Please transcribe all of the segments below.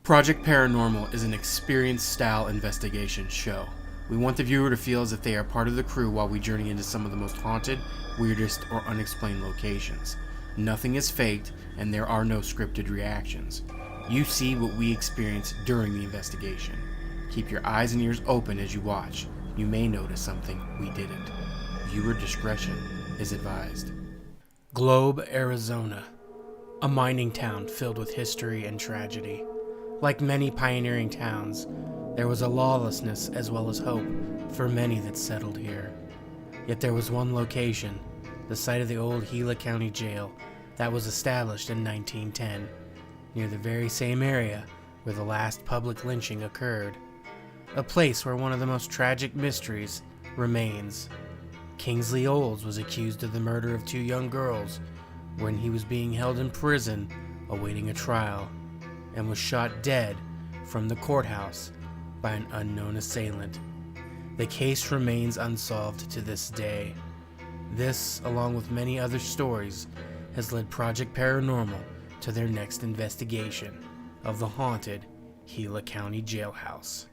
Project Paranormal is an experience-style investigation show. We want the viewer to feel as if they are part of the crew while we journey into some of the most haunted, weirdest, or unexplained locations. Nothing is faked, and there are no scripted reactions. You see what we experience during the investigation. Keep your eyes and ears open as you watch. You may notice something we didn't. Viewer discretion is advised. Globe, Arizona. A mining town filled with history and tragedy. Like many pioneering towns, there was a lawlessness as well as hope for many that settled here. Yet there was one location, the site of the old Gila County Jail, that was established in 1910, near the very same area where the last public lynching occurred. A place where one of the most tragic mysteries remains. Kingsley Olds was accused of the murder of two young girls when he was being held in prison awaiting a trial, and was shot dead from the courthouse by an unknown assailant. The case remains unsolved to this day. This, along with many other stories, has led Project Paranormal to their next investigation of the haunted Gila County Jailhouse.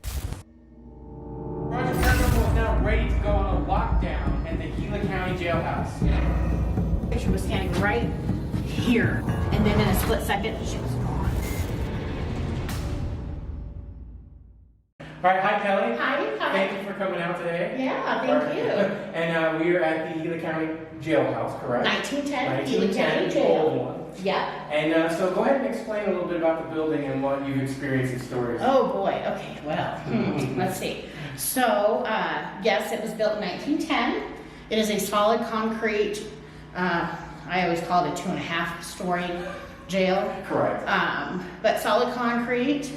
Project Paranormal is now ready to go on a lockdown at the Gila County Jailhouse. The picture was standing right here, and then in a split second, she was gone. All right, hi Kelly. Hi. Thank you for coming out today. Yeah, thank you. And we are at the Gila County Jailhouse, correct? 1910, Gila County the Jail. old one. Yeah. And so go ahead and explain a little bit about the building and what you've experienced in stories. Oh boy, okay, well, let's see. So, yes, it was built in 1910. It is a solid concrete, I always call it a 2.5-story jail. Correct. But solid concrete,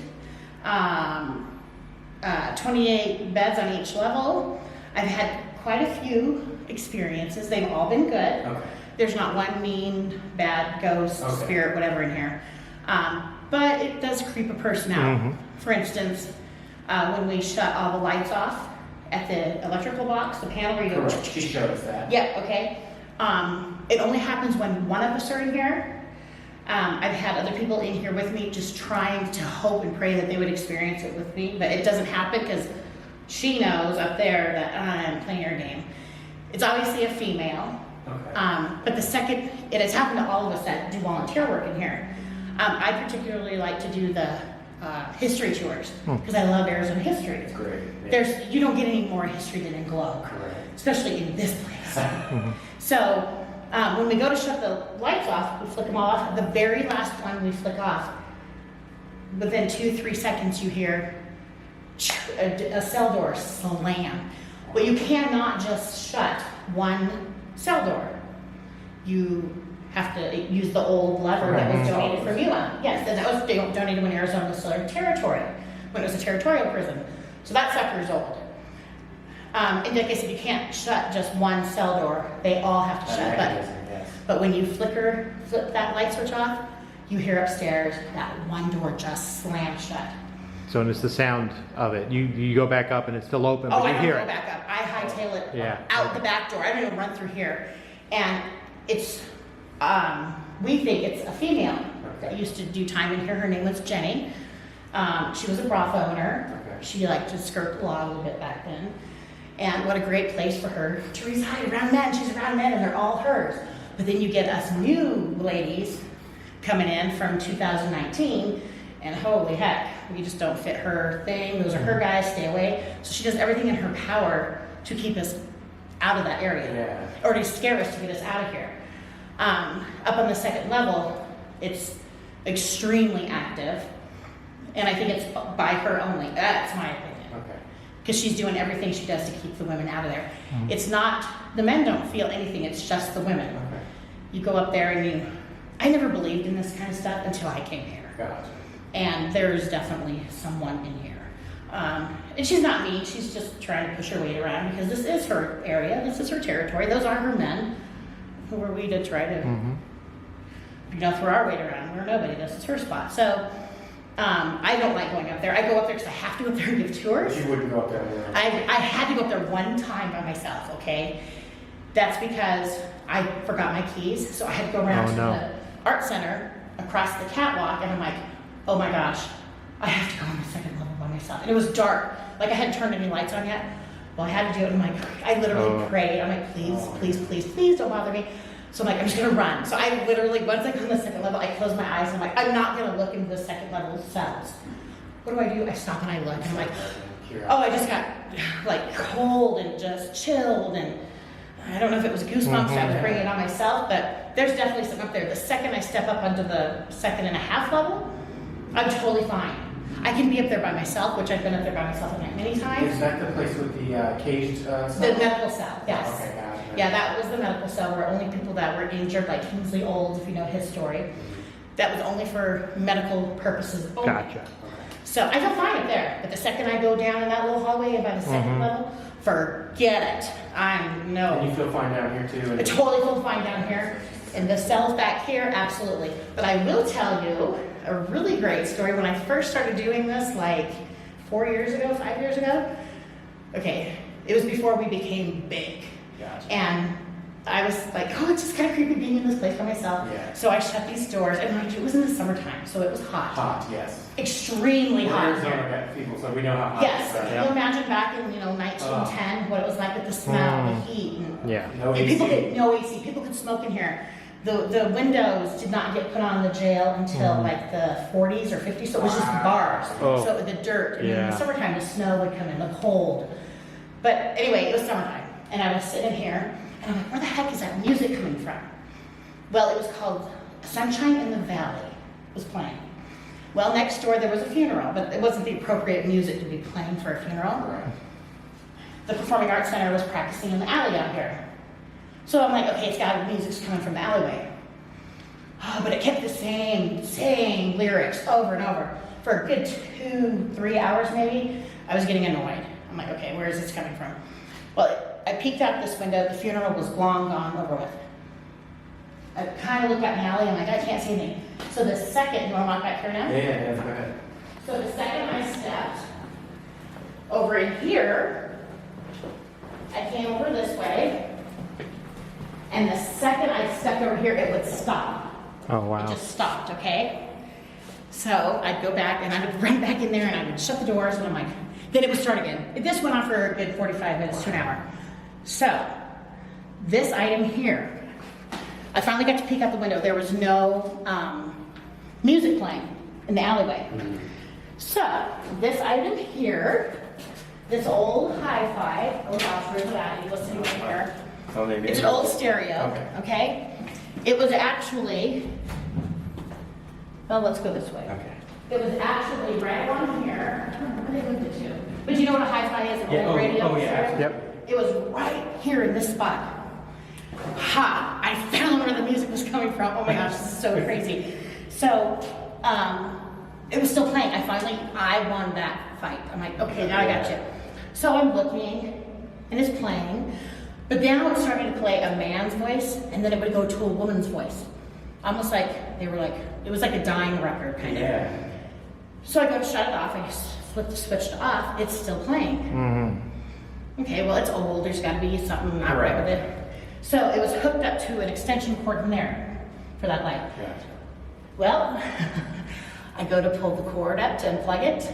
28 beds on each level. I've had quite a few experiences. They've all been good. Okay. There's not one mean, bad ghost, spirit, whatever in here. But it does creep a person out. Mm-hmm. For instance, when we shut all the lights off at the electrical box, the panel where you go. Correct. She showed us that. Yeah, okay. It only happens when one of us are in here. I've had other people in here with me just trying to hope and pray that they would experience it with me, but it doesn't happen because she knows up there that I'm playing her game. It's obviously a female, but the second, it has happened to all of us that do volunteer work in here. I particularly like to do the history tours because I love Arizona history. It's great. Yeah. You don't get any more history than in Globe, especially in this place. So, when we go to shut the lights off, we flick them all off. The very last one we flick off, within 2-3 seconds you hear a cell door slam. But you cannot just shut one cell door. You have to use the old lever that was donated from you. Yes, and that was donated when Arizona was still a territory, when it was a territorial prison. So that sucker is old. And like I said, you can't shut just one cell door. They all have to shut. But when you flip that light switch off, you hear upstairs that one door just slam shut. So it's the sound of it. You go back up and it's still open, but you hear it. I don't go back up. I hightail it out the back door. I don't even run through here. And it's, we think it's a female that used to do time in here. Her name was Jenny. She was a brothel owner. She liked to skirt the law a little bit back then. And what a great place for her to reside around men. She's around men and they're all hers. But then you get us new ladies coming in from 2019 and holy heck, we just don't fit her thing. Those are her guys, stay away. So she does everything in her power to keep us out of that area or to scare us to get us out of here. Up on the second level, it's extremely active. And I think it's by her only. That's my opinion. Because she's doing everything she does to keep the women out of there. It's not, the men don't feel anything, it's just the women. You go up there and I never believed in this kind of stuff until I came here. And there's definitely someone in here. And she's not mean, she's just trying to push her weight around because this is her area, this is her territory, those are her men. Who are we to try to, throw our weight around? We're nobody, this is her spot. So, I don't like going up there. I go up there because I have to go up there and give tours. You wouldn't go up there alone. I had to go up there one time by myself, okay? That's because I forgot my keys, so I had to go around to the art center across the catwalk, and I'm like, oh my gosh, I have to go on the second level by myself. And it was dark. Like I hadn't turned any lights on yet. Well, I had to do it. I'm like, I literally prayed. I'm like, please, please, please, please don't bother me. So I'm like, I'm just gonna run. So I literally, once I go on the second level, I close my eyes and I'm like, I'm not gonna look into the second level cells. What do? I stop and I look and I'm like, oh, I just got like cold and just chilled, and I don't know if it was goosebumps I was bringing it on myself, but there's definitely something up there. The second I step up onto the 2.5 level, I'm totally fine. I can be up there by myself, which I've been up there by myself many times. Is that the place with the caged cell? The medical cell, yes. Oh, okay, gotcha. Yeah, that was the medical cell where only people that were injured, like Kingsley Olds, if you know his story, that was only for medical purposes only. Gotcha. So I feel fine up there, but the second I go down in that little hallway by the second level, forget it. And you feel fine down here too? I totally feel fine down here. And the cells back here, absolutely. But I will tell you a really great story. When I first started doing this, like 5 years ago, okay, it was before we became big. Gotcha. And I was like, oh, it's just kind of creepy being in this place by myself. Yeah. So I shut these doors, and mind you, it was in the summertime, so it was hot. Hot, yes. Extremely hot. Arizona got people, so we know how hot Yes, it's can you imagine back in 1910 what it was like with the smell, the heat, and, Yeah. No and people AC. could no AC. People could smoke in here. The windows did not get put on the jail until like the 40s or 50s, so it was just bars. Oh. So the dirt, and in Yeah. the summertime the snow would come in, the cold. But anyway, it was summertime, and I was sitting here, and I'm like, where the heck is that music coming from? Well, it was called Sunshine in the Valley. It was playing. Well, next door there was a funeral, but it wasn't the appropriate music to be playing for a funeral. Right. The Performing Arts Center was practicing in the alley out here. So I'm like, okay, it's got music's coming from the alleyway. Oh, but it kept the same lyrics over and over. For a good 2-3 hours maybe, I was getting annoyed. I'm like, okay, where is this coming from? Well, I peeked out this window, the funeral was long gone, over with. I kind of looked out in the alley, I'm like, I can't see anything. So the second, you want to walk back here now? Yeah, go ahead. So the second I stepped over in here, I came over this way, and the second I stepped over here, it would stop. Oh, It wow. just stopped, okay? So I'd go back and I would run back in there and I would shut the doors and I'm like, then it would start again. This went on for a good 45 minutes to an hour. So this item here, I finally got to peek out the window. There was no music playing in the alleyway. So this item here, this old hi-fi, oh gosh, where's that? You listening right here. Oh, maybe It's an old stereo, okay? It was actually, well, let's go this way. Okay. It was actually right along here. Where did I move it to? But you know what a hi-fi is, an Yeah, old radio? oh, yeah, stereo? Yep. It was right here in this spot. Ha! I found where the music was coming from. Oh my gosh, this is so crazy. So, it was still playing. I won that fight. I'm like, okay, now I got you. So I'm looking, and it's playing. But now it started to play a man's voice, and then it would go to a woman's voice. Almost like it was like a dying record, kind of. Yeah. So I go to shut it off, I flip the switch to off, it's still playing. Mm-hmm. Okay, well, it's old, there's gotta be something not right with it. So it was hooked up to an extension cord in there for that light. Gotcha. Well, I go to pull the cord up to unplug it,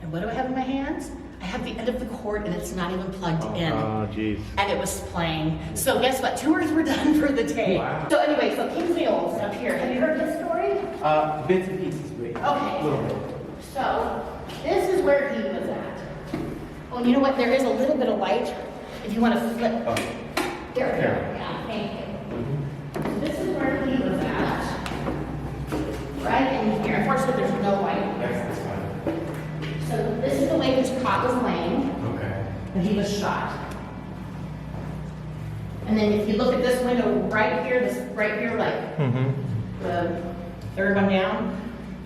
and what do I have in my hands? I have the end of the cord and it's not even plugged in. Oh, geez. And it was playing. So guess what? Tours were done for the day. Wow. So anyway, so Kingsley Olds up here. Have you heard this story? Bits and pieces, wait. Okay. A little bit. So this is where he was at. Oh, you know what? There is a little bit of light. If you want to flip. Oh. There we go. There. Yeah, thank you. This is where he was at. Right in here. Unfortunately, there's no light. That's fine. So this is the way his cot was laying Okay. when he was shot. And then if you look at this window right here, like Mm-hmm. the third one down,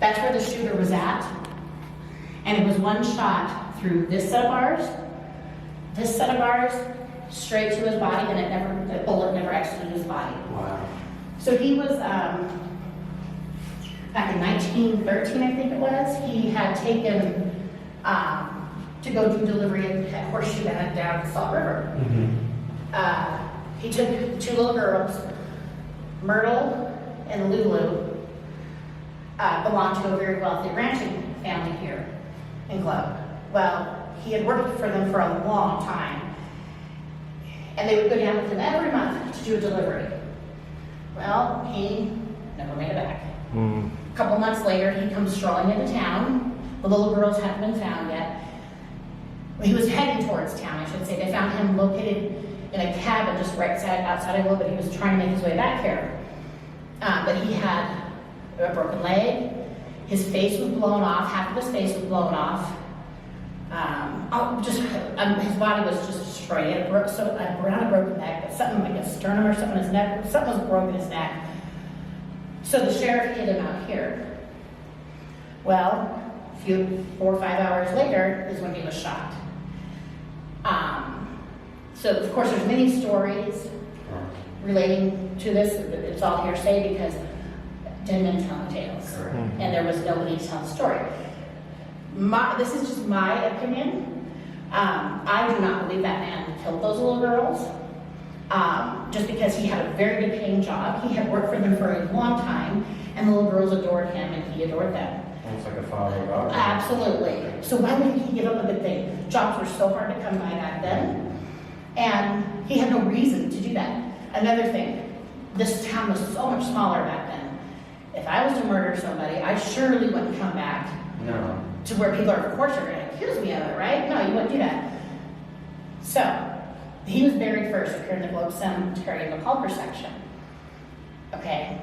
that's where the shooter was at. And it was one shot through this set of bars, straight to his body, and the bullet never exited his body. Wow. So he was, back in 1913, I think it was, he had taken to go do delivery at Horseshoe Bend down the Salt River. Mm-hmm. He took 2 little girls, Myrtle and Lulu, belonged to a very wealthy ranching family here in Globe. Well, he had worked for them for a long time, and they would go down with him every month to do a delivery. Well, he never made it back. A couple months later, he comes strolling into town. The little girls hadn't been found yet. He was heading towards town, I should say. They found him located in a cabin just right outside of Globe, but he was trying to make his way back here. But he had a broken leg. His face was blown off. Half of his face was blown off. His body was just destroyed. He had not a broken neck, but something like a sternum or something in his neck. Something was broken in his neck. So the sheriff hid him out here. Well, 4 or 5 hours later is when he was shot. So of course there's many stories relating to this. It's all hearsay because dead men tell tales, and there was nobody to tell the story. This is just my opinion. I do not believe that man killed those little girls. Just because he had a very good paying job. He had worked for them for a long time, and the little girls adored him and he adored them. Almost like a father-daughter. Absolutely. So why would he give up a good thing? Jobs were so hard to come by back then, and he had no reason to do that. Another thing, this town was so much smaller back then. If I was to murder somebody, I surely wouldn't come back to where people are, of course, are going to accuse me of it, right? No, you wouldn't do that. So, he was buried first up here in the Globe Cemetery in the Culper section. Okay.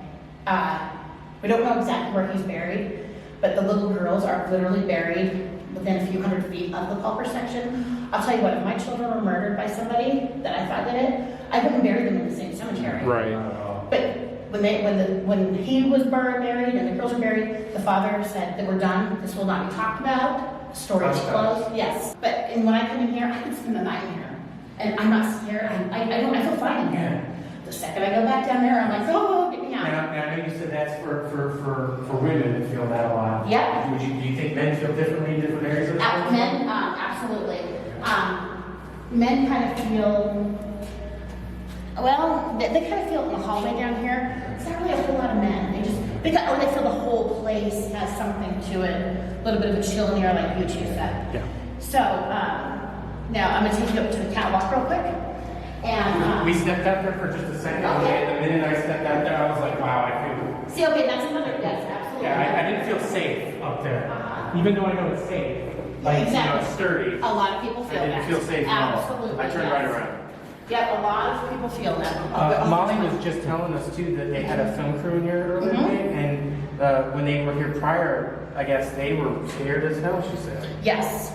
We don't know exactly where he's buried, but the little girls are literally buried within a few hundred feet of the Culper section. I'll tell you what, if my children were murdered by somebody that I thought did it, I wouldn't bury them in the same cemetery. Right. But when he was buried and the girls were buried, the father said that we're done. This will not be talked about. The story is closed. Yes. But when I come in here, I can spend the night in here. And I'm not scared. I feel fine in here. The second I go back down there, I'm like, oh, get me out. Now, I know you said that's for women to feel that a lot. Yeah. Do you think men feel differently in different areas of the country? Men, absolutely. Men kind of feel, well, they kind of feel it in the hallway down here. It's not really a whole lot of men. They feel the whole place has something to it. A little bit of a chill in here, like you two said. Yeah. So, now I'm going to take you up to the catwalk real quick. And we stepped out there for just a second. Okay. And the minute I stepped out there, I was like, wow, I feel. See, okay, that's another, yes, absolutely. Yeah, I didn't feel safe up there. Even though I know it's safe. Like, exactly. It's sturdy. A lot of people feel that. I didn't feel safe at all. Absolutely. I turned right around. Yeah, a lot of people feel that. Molly was just telling us too that they had a film crew in here earlier today, and when they were here prior, I guess they were scared as hell, she said. Yes.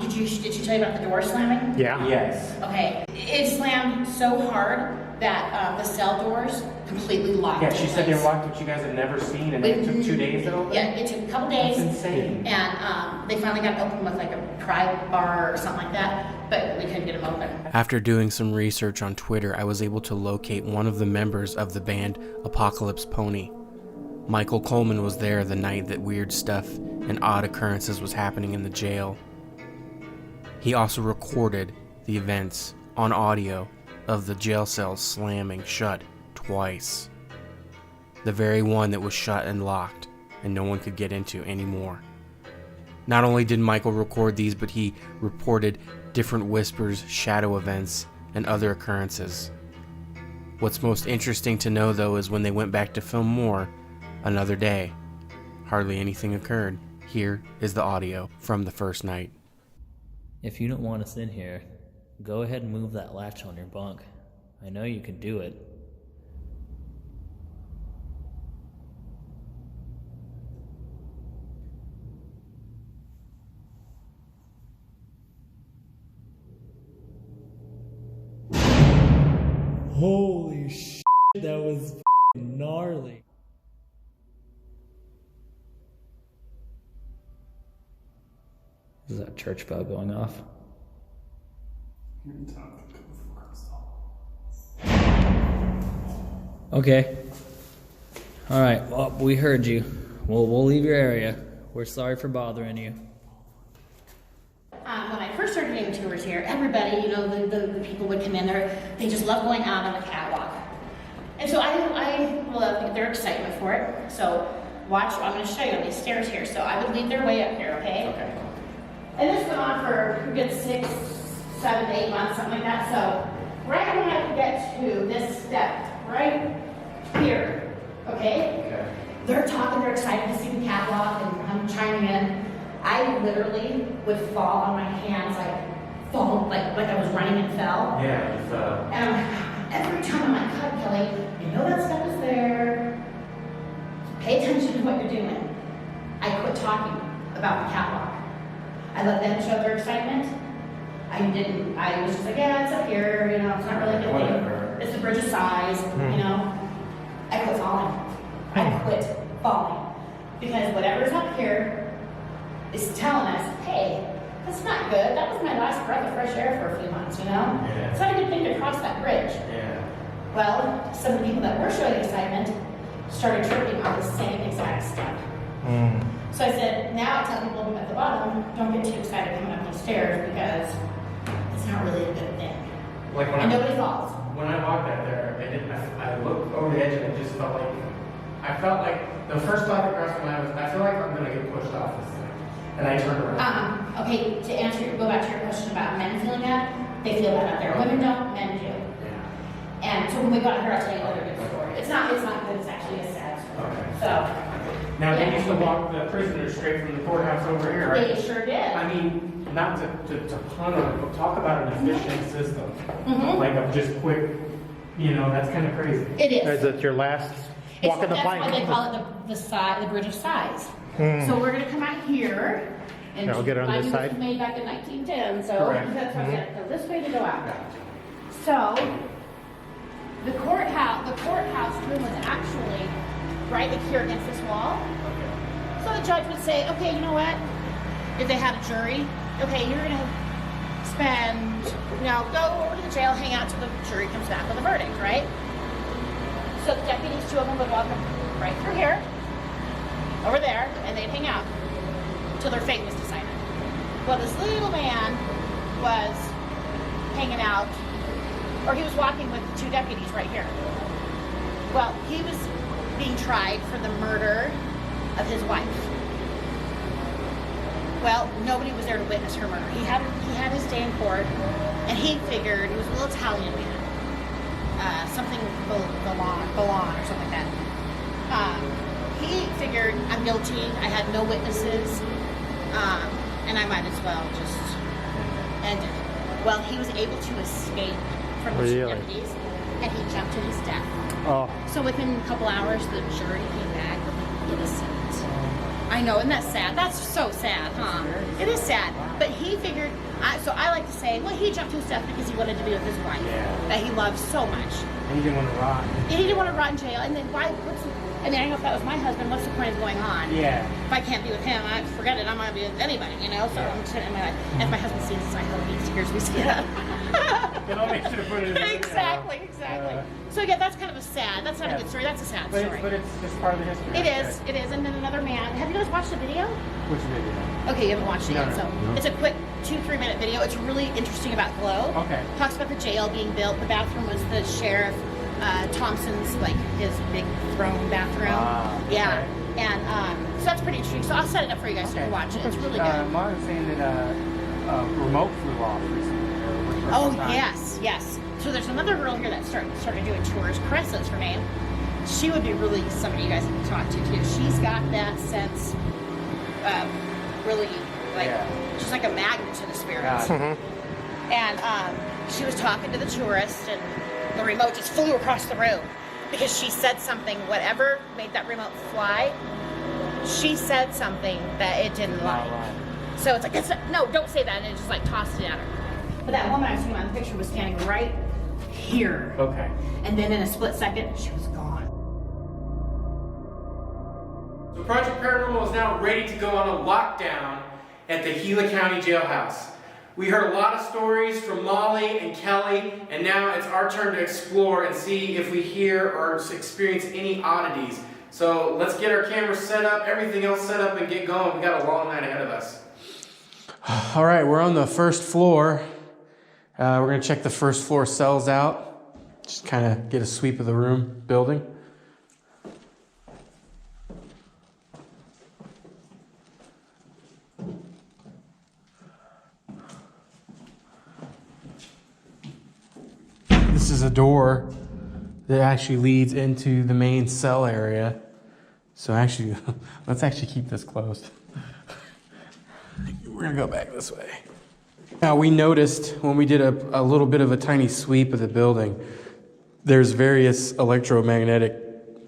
Did she tell you about the door slamming? Yeah. Yes. Okay. It slammed so hard that the cell doors completely locked. Yeah, she said they locked, which you guys had never seen, and it took 2 days to open. Yeah, it took a couple days. That's insane. And they finally got open with like a pry bar or something like that, but we couldn't get them open. After doing some research on Twitter, I was able to locate one of the members of the band Apocalypse Pony. Michael Coleman was there the night that weird stuff and odd occurrences was happening in the jail. He also recorded the events on audio of the jail cells slamming shut twice. The very one that was shut and locked and no one could get into anymore. Not only did Michael record these, but he reported different whispers, shadow events, and other occurrences. What's most interesting to know though is when they went back to film more, another day, hardly anything occurred. Here is the audio from the first night. If you don't want us in here, go ahead and move that latch on your bunk. I know you can do it. Holy shit, that was gnarly. Is that church bell going off? Okay. Alright, well, we heard you. We'll leave your area. We're sorry for bothering you. When I first started getting tours here, everybody, the people would come in there, they just love going out on the catwalk. And so I love their excitement for it. So watch, I'm gonna show you on these stairs here. So I would leave their way up here, okay? Okay. And this went on for a good 6, 7, 8 months, something like that. So right when I get to this step, right here, okay? Okay. They're talking, they're excited to see the catwalk, and I'm chiming in. I literally would fall on my hands, like I was running and fell. Yeah, it's, And every time I'm like, God, Kelly, you know that stuff is there. Pay attention to what you're doing. I quit talking about the catwalk. I let them show their excitement. I was just like, yeah, it's up here, you know, it's not really a good Whatever. thing. It's a bridge of size, you know. I quit falling. I quit falling. Because whatever's up here is telling us, hey, that's not good. That was my last breath of fresh air for a few months, you know? Yeah. It's not a good thing to cross that bridge. yeah. Well, some of the people that were showing excitement started tripping on the same exact step. So I said, now I tell people at the bottom, don't get too excited coming up these stairs because it's not really a good thing. Like And nobody falls. when I walked out there, I looked over the edge and it just felt like, the first thought that crossed my mind was, I feel like I'm gonna get pushed off this thing. And I turned around. Okay, go back to your question about men feeling that, they feel that out there. Women don't, men do. Yeah. And so when we got here, I'll tell you another good story. It's not good, it's actually a sad story. Okay. So, Now, they Yeah. used to walk the prisoners straight from the courthouse over here, right? they sure did. I mean, not to pun on it, but talk about an efficient system. Mhm. Like of just quick, that's kind of crazy. It is. Is it your last walk in the That's plank? why they call it the bridge of size. So we're gonna come out here, and Yeah, I'll get on mind this you, side. was made back in 1910, so Correct. that's why we gotta go this way to go out. So, the courthouse room was actually right here against this wall. So the judge would say, okay, you know what? If they had a jury, okay, you're gonna go over to the jail, hang out till the jury comes back with a verdict, right? So the deputies, 2 of them would walk right through here, over there, and they'd hang out till their fate was decided. Well, this little man was hanging out, or he was walking with the 2 deputies right here. Well, he was being tried for the murder of his wife. Well, nobody was there to witness her murder. He had his day in court, and he figured, he was a little Italian man, something Bolon or something like that. He figured, I'm guilty, I had no witnesses, and I might as well just end it. Well, he was able to escape from the 2 Really? deputies, and he jumped to his death. Oh, So within a couple hours, the jury came back innocent. I know, isn't that sad? That's so sad, huh? It is sad. But he figured, so I like to say, well, he jumped to his death because he wanted to be with his wife that he loved so much. And you didn't want to rot. And he didn't want to rot in jail. And then I know if that was my husband, what's the point of going on? Yeah. If I can't be with him, forget it, I'm going to be with anybody, So I'm just in my life. And if my husband sees this, I hope he hears me say that. I'll make sure to put it in. Exactly. So yeah, that's kind of that's not a good story, that's a sad story. But it's just part of the history. It is. And then another man. Have you guys watched the video? Which video? Okay, you haven't watched it No, yet. So no. it's a quick 2-3 minute video. It's really interesting about Glow. Okay. Talks about the jail being built. The bathroom was the sheriff Thompson's, like his big throne bathroom. Yeah. okay. And so that's pretty interesting. So I'll set it up for you guys so you can watch it. It's really good. Mara was saying that remote flew off recently. Oh yes. So there's another girl here that started doing tours. Cressa's her name. She would be really somebody you guys can talk to too. She's got that sense of really she's like a magnet to the spirits. And she was talking to the tourist, and the remote just flew across the room because she said something. Whatever made that remote fly, she said something that it didn't like. So it's like, no, don't say that, and it just like tossed it at her. But that woman I was seeing on the picture was standing right here. Okay. And then in a split second, she was gone. So Project Paranormal is now ready to go on a lockdown at the Gila County Jailhouse. We heard a lot of stories from Molly and Kelly, and now it's our turn to explore and see if we hear or experience any oddities. So let's get our cameras set up, everything else set up, and get going. We got a long night ahead of us. All right, we're on the first floor. We're going to check the first floor cells out. Just kind of get a sweep of the building. door that actually leads into the main cell area. So actually, let's actually keep this closed. We're gonna go back this way. Now we noticed when we did a little bit of a tiny sweep of the building, there's various electromagnetic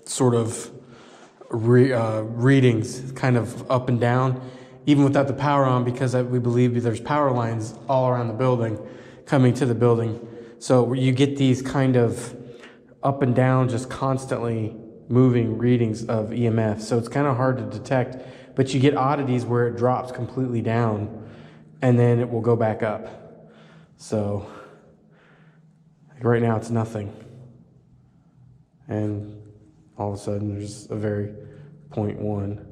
sort of readings kind of up and down, even without the power on, because we believe there's power lines all around the building coming to the building. So you get these kind of up and down, just constantly moving readings of EMF. So it's kind of hard to detect, but you get oddities where it drops completely down and then it will go back up. So like right now it's nothing. And all of a sudden there's a very 0.1.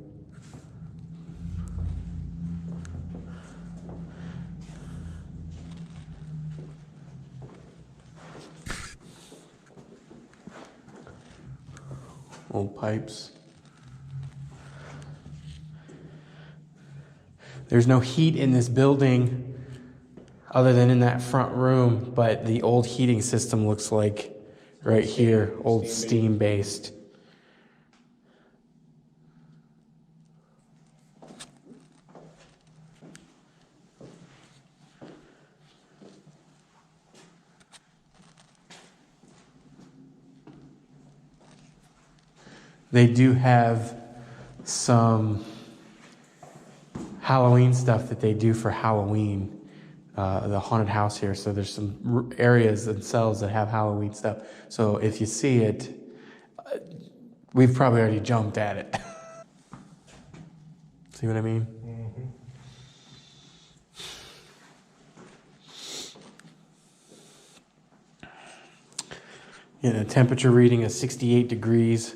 Old pipes. There's no heat in this building other than in that front room, but the old heating system looks like right here, old steam based. They do have some Halloween stuff that they do for Halloween, the haunted house here. So there's some areas and cells that have Halloween stuff. So if you see it, we've probably already jumped at it. See what I mean? Yeah, the temperature reading is 68 degrees.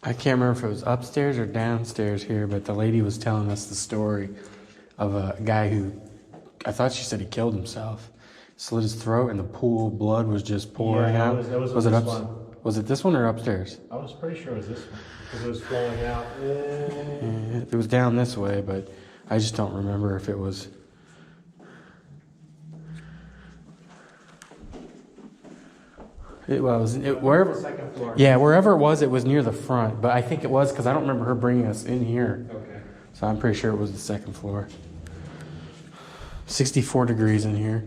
I can't remember if it was upstairs or downstairs here, but the lady was telling us the story of a guy who, I thought she said he killed himself, slit his throat, and the pool of blood was just pouring out. That was it this up? one. Was it this one or upstairs? I was pretty sure it was this one because it was flowing out. It was down this way, but I just don't remember if it was. Wherever. Second floor. Yeah, wherever it was near the front. But I think it was because I don't remember her bringing us in here. Okay. So I'm pretty sure it was the second floor. 64 degrees in here.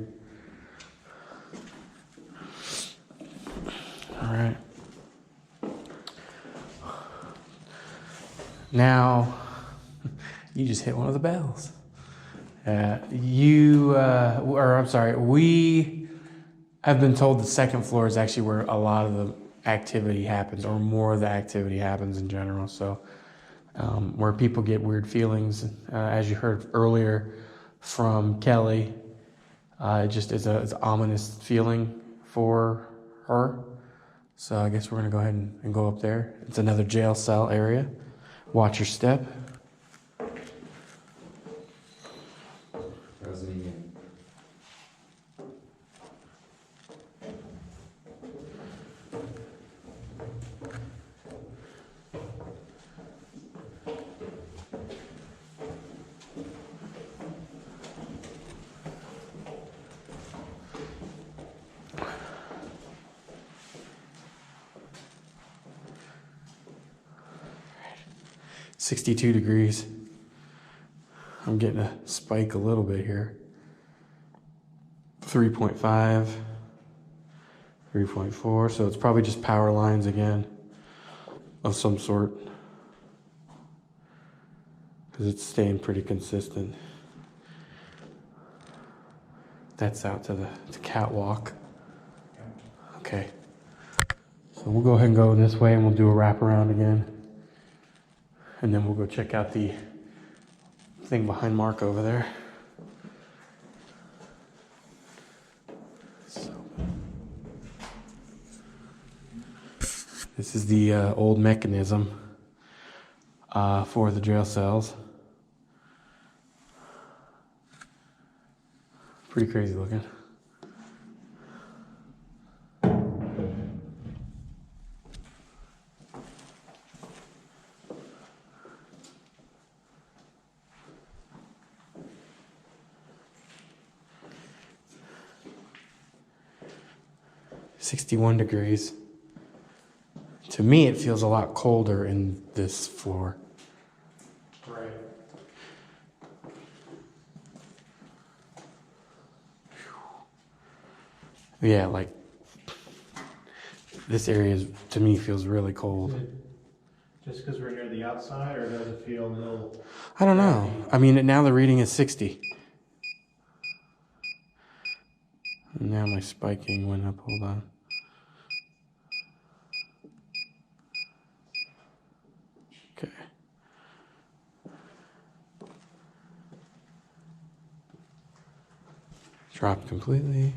All right. Now, you just hit one of the bells. We have been told the second floor is actually where a lot of the activity happens, or more of the activity happens in general. So, where people get weird feelings, as you heard earlier from Kelly, it just is an ominous feeling for her. So I guess we're gonna go ahead and go up there. It's another jail cell area. Watch your step. President. 62 degrees. I'm getting a spike a little bit here. 3.5, 3.4, so it's probably just power lines again of some sort, because it's staying pretty consistent. That's out to the catwalk. Okay. So we'll go ahead and go this way and we'll do a wraparound again. And then we'll go check out the thing behind Mark over there. So, this is the old mechanism for the jail cells. Pretty crazy looking. $61. To me, it feels a lot colder in this floor. Right. Yeah, like this area is, to me, feels really cold. Just because we're near the outside, or does it feel a little? I don't know. I mean, now the reading is 60. And now my spiking went up. Hold on. Okay. Dropped completely.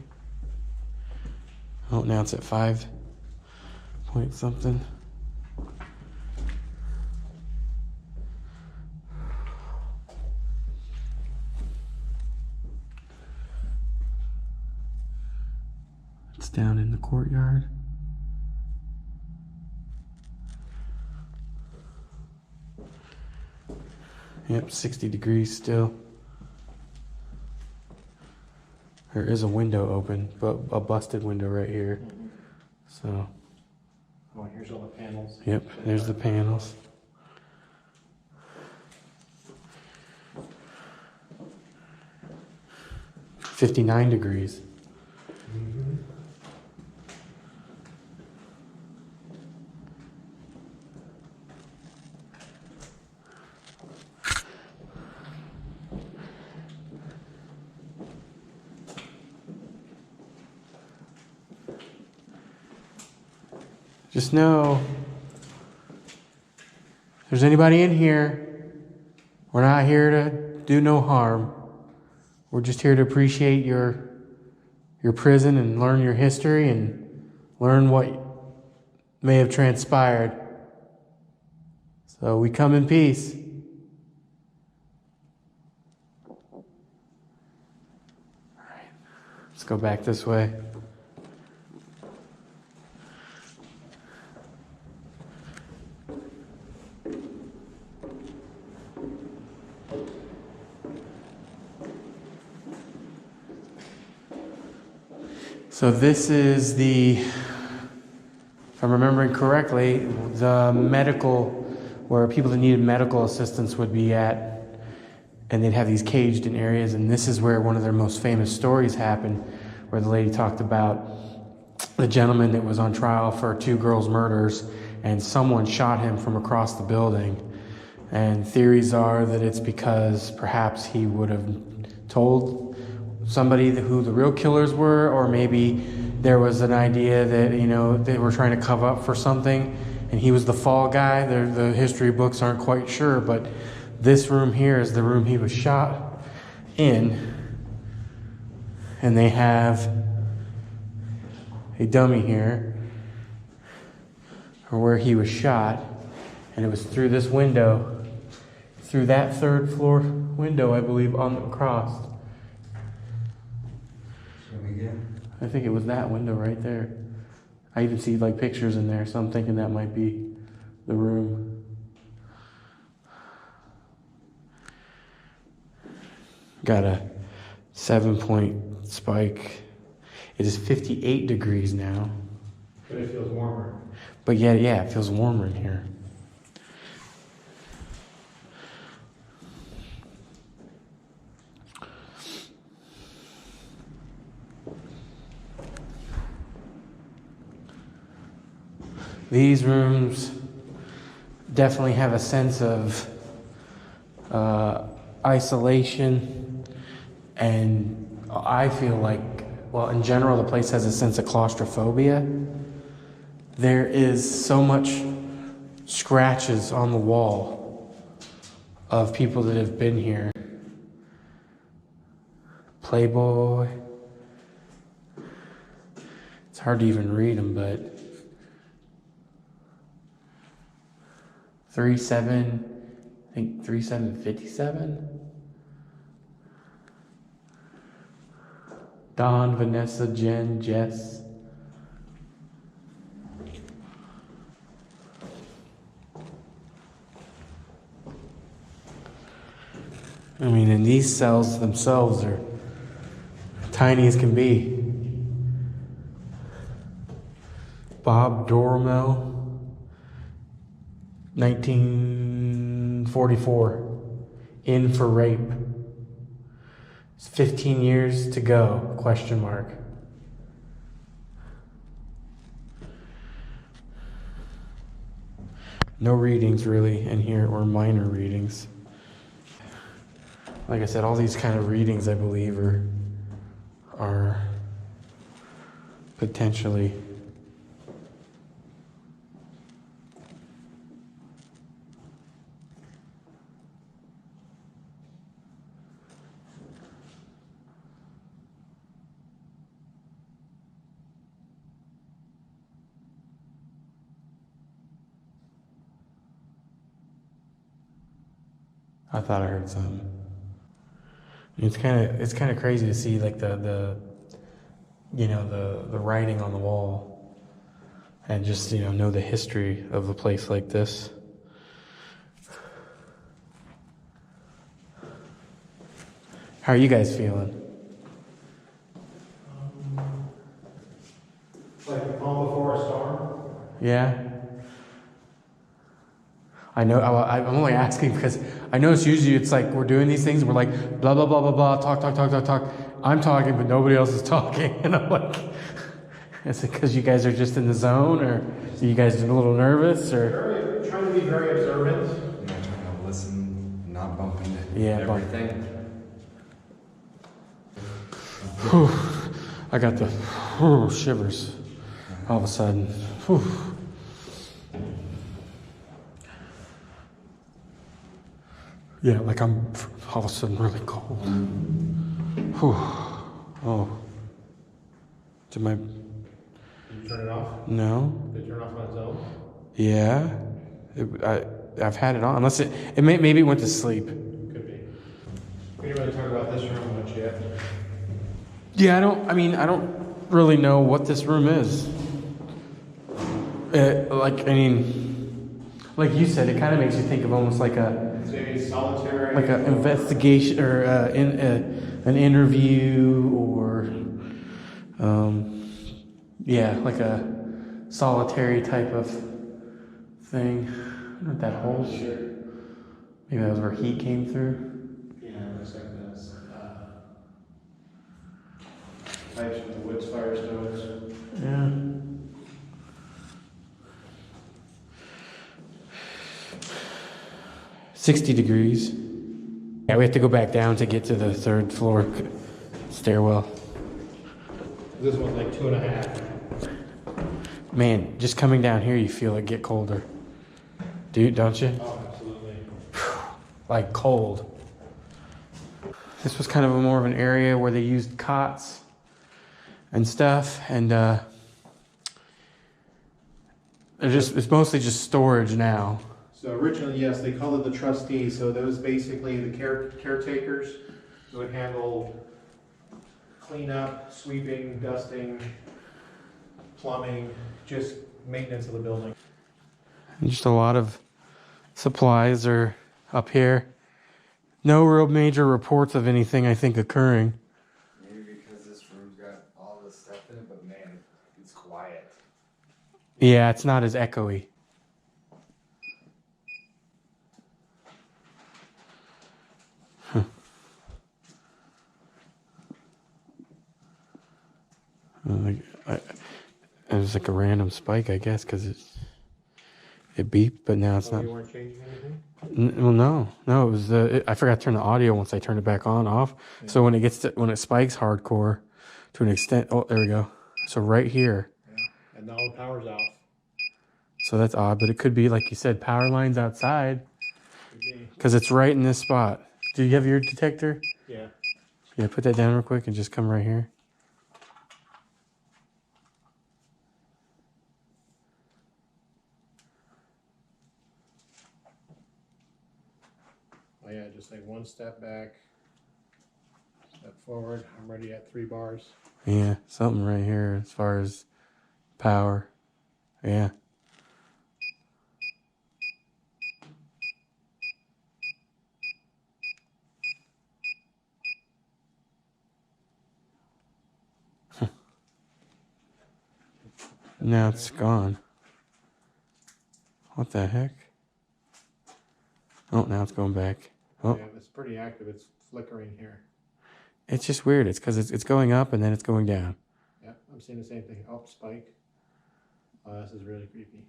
Oh, now it's at 5 point something. It's down in the courtyard. Yep, 60 degrees still. There is a window open, but a busted window right here. So, Oh, here's all the panels. yep, there's the panels. $59. Just know, if there's anybody in here, we're not here to do no harm. We're just here to appreciate your prison and learn your history and learn what may have transpired. So we come in peace. All right, let's go back this way. So this is if I'm remembering correctly, the medical, where people that needed medical assistance would be at, and they'd have these caged in areas, and this is where one of their most famous stories happened, where the lady talked about the gentleman that was on trial for 2 girls' murders, and someone shot him from across the building. And theories are that it's because perhaps he would have told somebody who the real killers were, or maybe there was an idea that, they were trying to cover up for something, and he was the fall guy. The history books aren't quite sure, but this room here is the room he was shot in, and they have a dummy here, or where he was shot, and it was through this window, through that 3rd floor window, I believe, on the cross. I think it was that window right there. I even see pictures in there, so I'm thinking that might be the room. Got a 7-point spike. It is 58 degrees now. But it feels warmer. But yeah, it feels warmer in here. These rooms definitely have a sense of isolation and I feel like, well, in general, the place has a sense of claustrophobia. There is so much scratches on the wall of people that have been here. Playboy. It's hard to even read them, but 37, I think 3757. Don, Vanessa, Jen, Jess. I mean, and these cells themselves are tiny as can be. Bob Dormel, 1944, in for rape. It's 15 years to go, question mark. No readings really in here, or minor readings. Like I said, all these kind of readings, I believe, are potentially I thought I heard something. It's kind of crazy to see like the writing on the wall, and just know the history of a place like this. How are you guys feeling? Like the calm before a storm? Yeah. I know. I'm only asking because I notice usually it's like we're doing these things and we're like blah blah blah blah blah, talk. I'm talking, but nobody else is talking, and I'm like, is it because you guys are just in the zone, or are you guys a little nervous, or Trying to be very observant. Trying to listen, not bump into everything. Everything. I got the shivers all of a sudden. Whew. Yeah, like I'm all of a sudden really cold. Whew. Oh. Did my... Did you turn it off? No. Did it turn off on its own? Yeah. I've had it on. Unless maybe it went to sleep. Could be. We didn't really talk about this room much yet. Yeah, I don't really know what this room is. Like you said, it kind of makes you think of almost like Maybe solitary. like an investigation, or an interview, or like a solitary type of thing. I don't know what that hole. Maybe that was where heat came through. Yeah, it looks like this. Pipes from the Woods fire stoves. Yeah. $60 degrees. Yeah, we have to go back down to get to the third floor stairwell. This one's like 2.5. Man, just coming down here, you feel it get colder. Dude, don't you? Oh, absolutely. Like cold. This was kind of more of an area where they used cots and stuff, and it's mostly just storage now. So originally, yes, they called it the trustees. So those basically the caretakers who would handle cleanup, sweeping, dusting, plumbing, just maintenance of the building. And just a lot of supplies are up here. No real major reports of anything, I think, occurring. Maybe because this room's got all this stuff in it, but man, it's quiet. Yeah, it's not as echoey. It was like a random spike, I guess, because it beeped, but now it's not. You weren't changing anything? Well, no, it was I forgot to turn the audio once I turned it back off. Yeah. So when it spikes hardcore to an extent, oh, there we go. So right here. Yeah. And now the power's off. So that's odd, but it could be, like you said, power lines outside Could be. because it's right in this spot. Do you have your detector? Yeah. Yeah, put that down real quick and just come right here. Oh yeah, just like one step back, step forward. I'm ready at 3 bars. Yeah, something right here as far as power. Yeah. Now it's gone. What the heck? Oh, now it's going back. Oh, Yeah, it's pretty active. It's flickering here. it's just weird. It's because it's going up and then it's going down. Yeah, I'm seeing the same thing. Oh, spike. Oh, this is really creepy.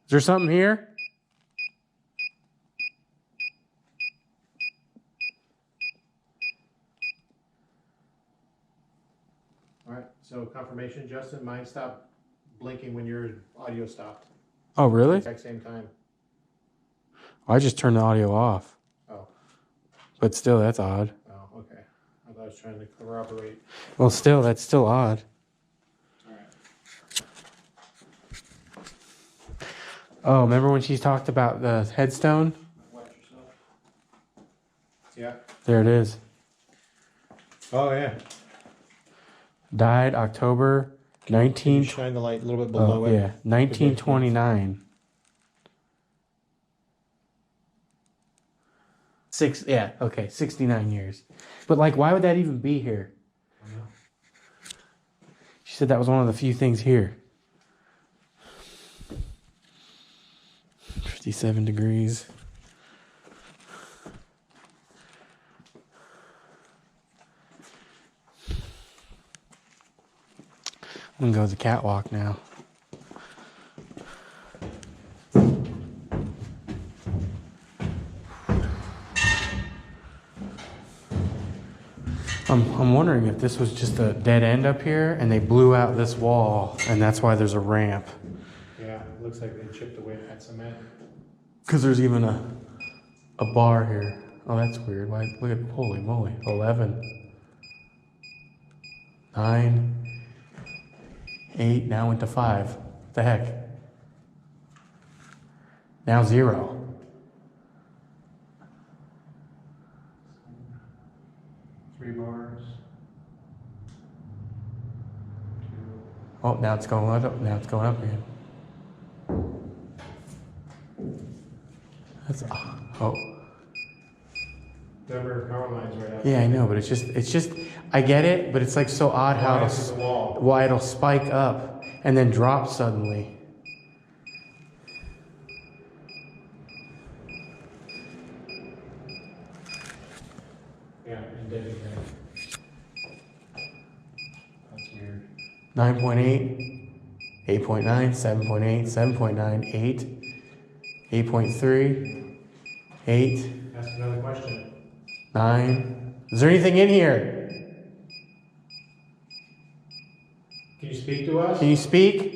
Is there something here? All right, so confirmation, Justin, mine stopped blinking when your audio stopped. Oh, really? Exact same time. I just turned the audio off. Oh, But still, that's odd. oh, okay. I thought I was trying to corroborate. Well, still, that's still odd. All right. Oh, remember when she talked about the headstone? Watch yourself. Yeah. There it is. Oh, yeah. Died October Can you 19... shine the light a little bit below Oh, it? yeah, 1929. Okay, 69 years. But, like, why would that even be here? I don't know. She said that was one of the few things here. 57 degrees. I'm gonna go to the catwalk now. I'm wondering if this was just a dead end up here and they blew out this wall and that's why there's a ramp. Yeah, it looks like they chipped away at cement. Because there's even a bar here. Oh, that's weird. Why? Look at, holy moly. 11. 9. 8. Now went to 5. What the heck? Now 0. Three bars. Oh, now it's going up. Now it's going up again. That's oh. Remember, power lines right up. Yeah, I know, but it's just I get it, but it's like so odd how Why is the wall? why it'll spike up and then drop suddenly. Yeah, and dead again. That's weird. 9.8, 8.9, 7.8, 7.9, 8, 8.3, 8, Ask another question. 9. Is there anything in here? Can you speak to us? Can you speak?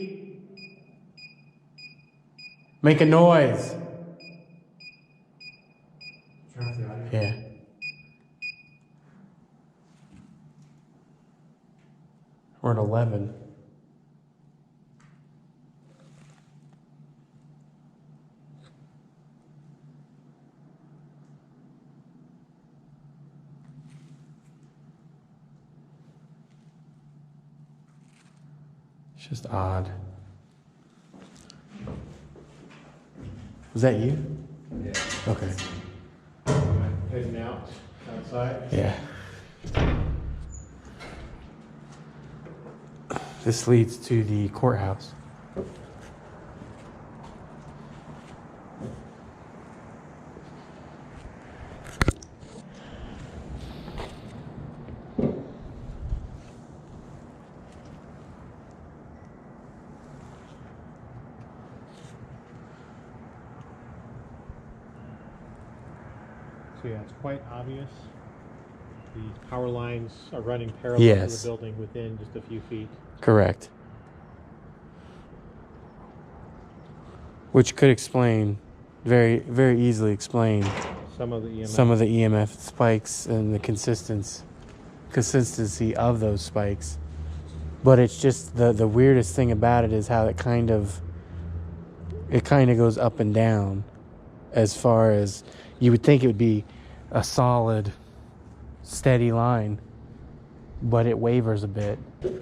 Make a noise. Turn off the audio. Yeah. We're at 11. It's just odd. Was that you? Yeah. Okay. Heading out, outside. Yeah. This leads to the courthouse. So yeah, it's quite obvious. These power lines are running parallel to Yes. the building within just a few feet. Correct. Which could explain, very easily explain, Some of the EMF. some of the EMF spikes and the consistency of those spikes. But it's just the weirdest thing about it is how it kind of goes up and down, as far as you would think it would be a solid, steady line, but it wavers a bit. Want to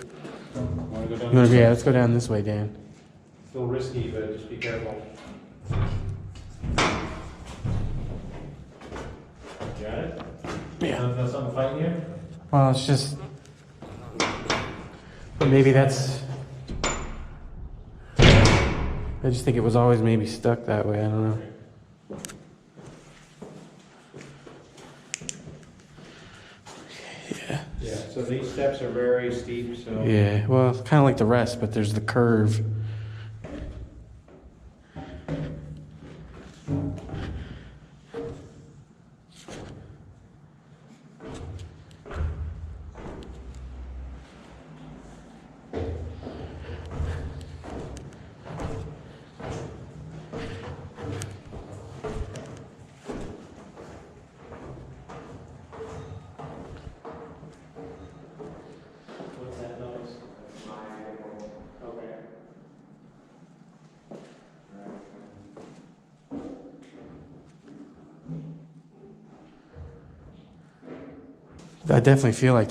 go down You want this to way? let's go down this way, Dan. It's a little risky, but just be careful. Got it? Yeah. No something fighting you? Well, it's just, but maybe that's. I just think it was always maybe stuck that way. I don't know. Yeah. Yeah, so these steps are very steep, so. Yeah. Well, it's kind of like the rest, but there's the curve. What's that noise? Okay. I definitely feel like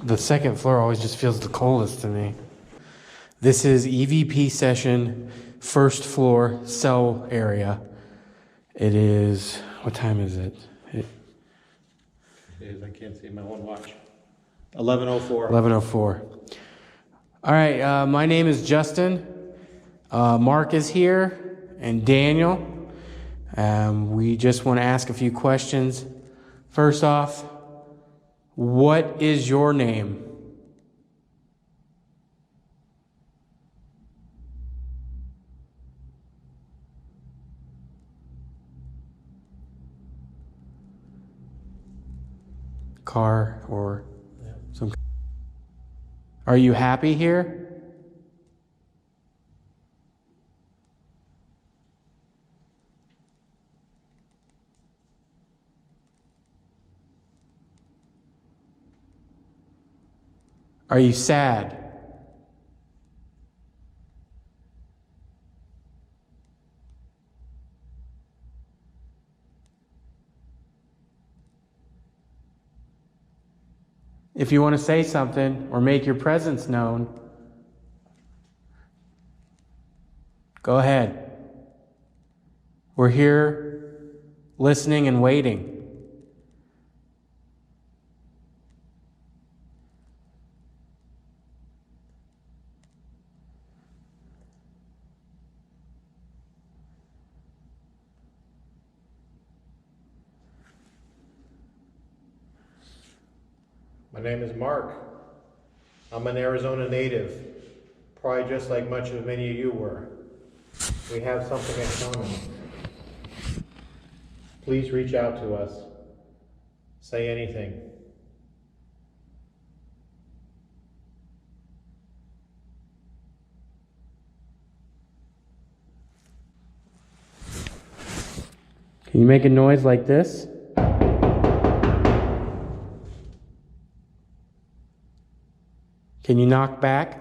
the second floor always just feels the coldest to me. This is EVP session, first floor cell area. It is, what time is it? It is, I can't see my own watch. 11:04. 11:04. All right, my name is Justin. Mark is here, and Daniel. We just want to ask a few questions. First off, what is your name? Car or some. Are you happy here? Are you sad? If you want to say something or make your presence known, go ahead. We're here listening and waiting. My name is Mark. I'm an Arizona native, probably just like much of many of you were. We have something in common. Please reach out to us. Say anything. Can you make a noise like this? Can you knock back?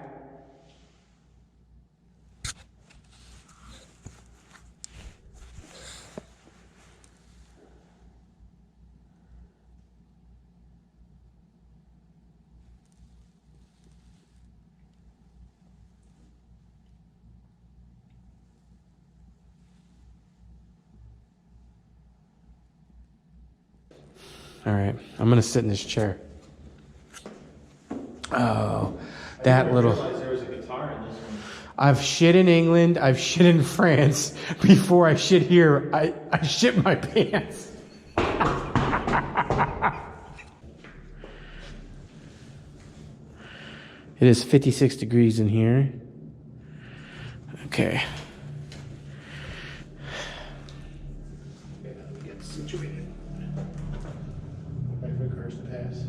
All right, I'm gonna sit in this chair. Oh, that little. There was a guitar in this one. I've shit in England. I've shit in France. Before I shit here, I shit my pants. It is 56 degrees in here. Okay. Okay, let me get situated. to pass.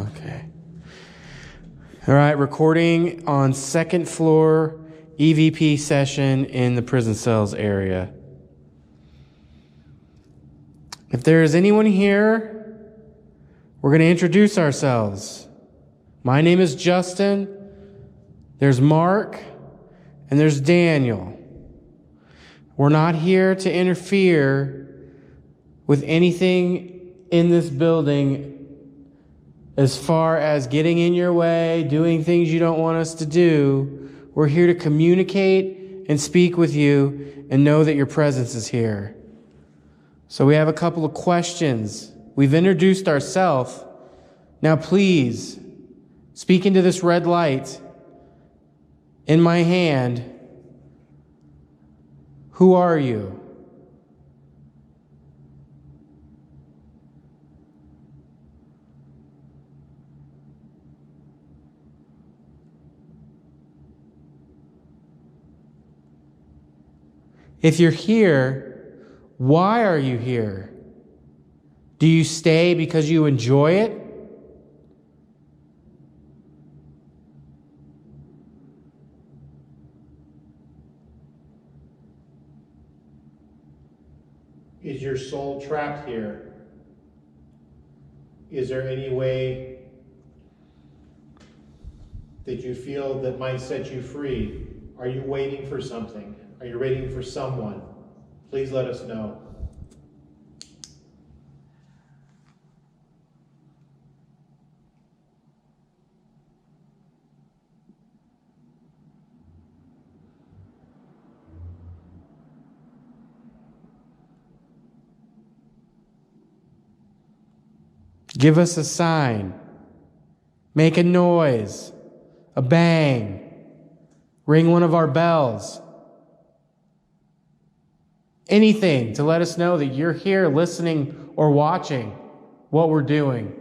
Okay. All right, recording on second floor EVP session in the prison cells area. If there is anyone here, we're going to introduce ourselves. My name is Justin. There's Mark, and there's Daniel. We're not here to interfere with anything in this building as far as getting in your way, doing things you don't want us to do. We're here to communicate and speak with you and know that your presence is here. So we have a couple of questions. We've introduced ourselves. Now please, speak into this red light in my hand. Who are you? If you're here, why are you here? Do you stay because you enjoy it? Is your soul trapped here? Is there any way that you feel that might set you free? Are you waiting for something? Are you waiting for someone? Please let us know. Give us a sign. Make a noise. A bang. Ring one of our bells. Anything to let us know that you're here listening or watching what we're doing.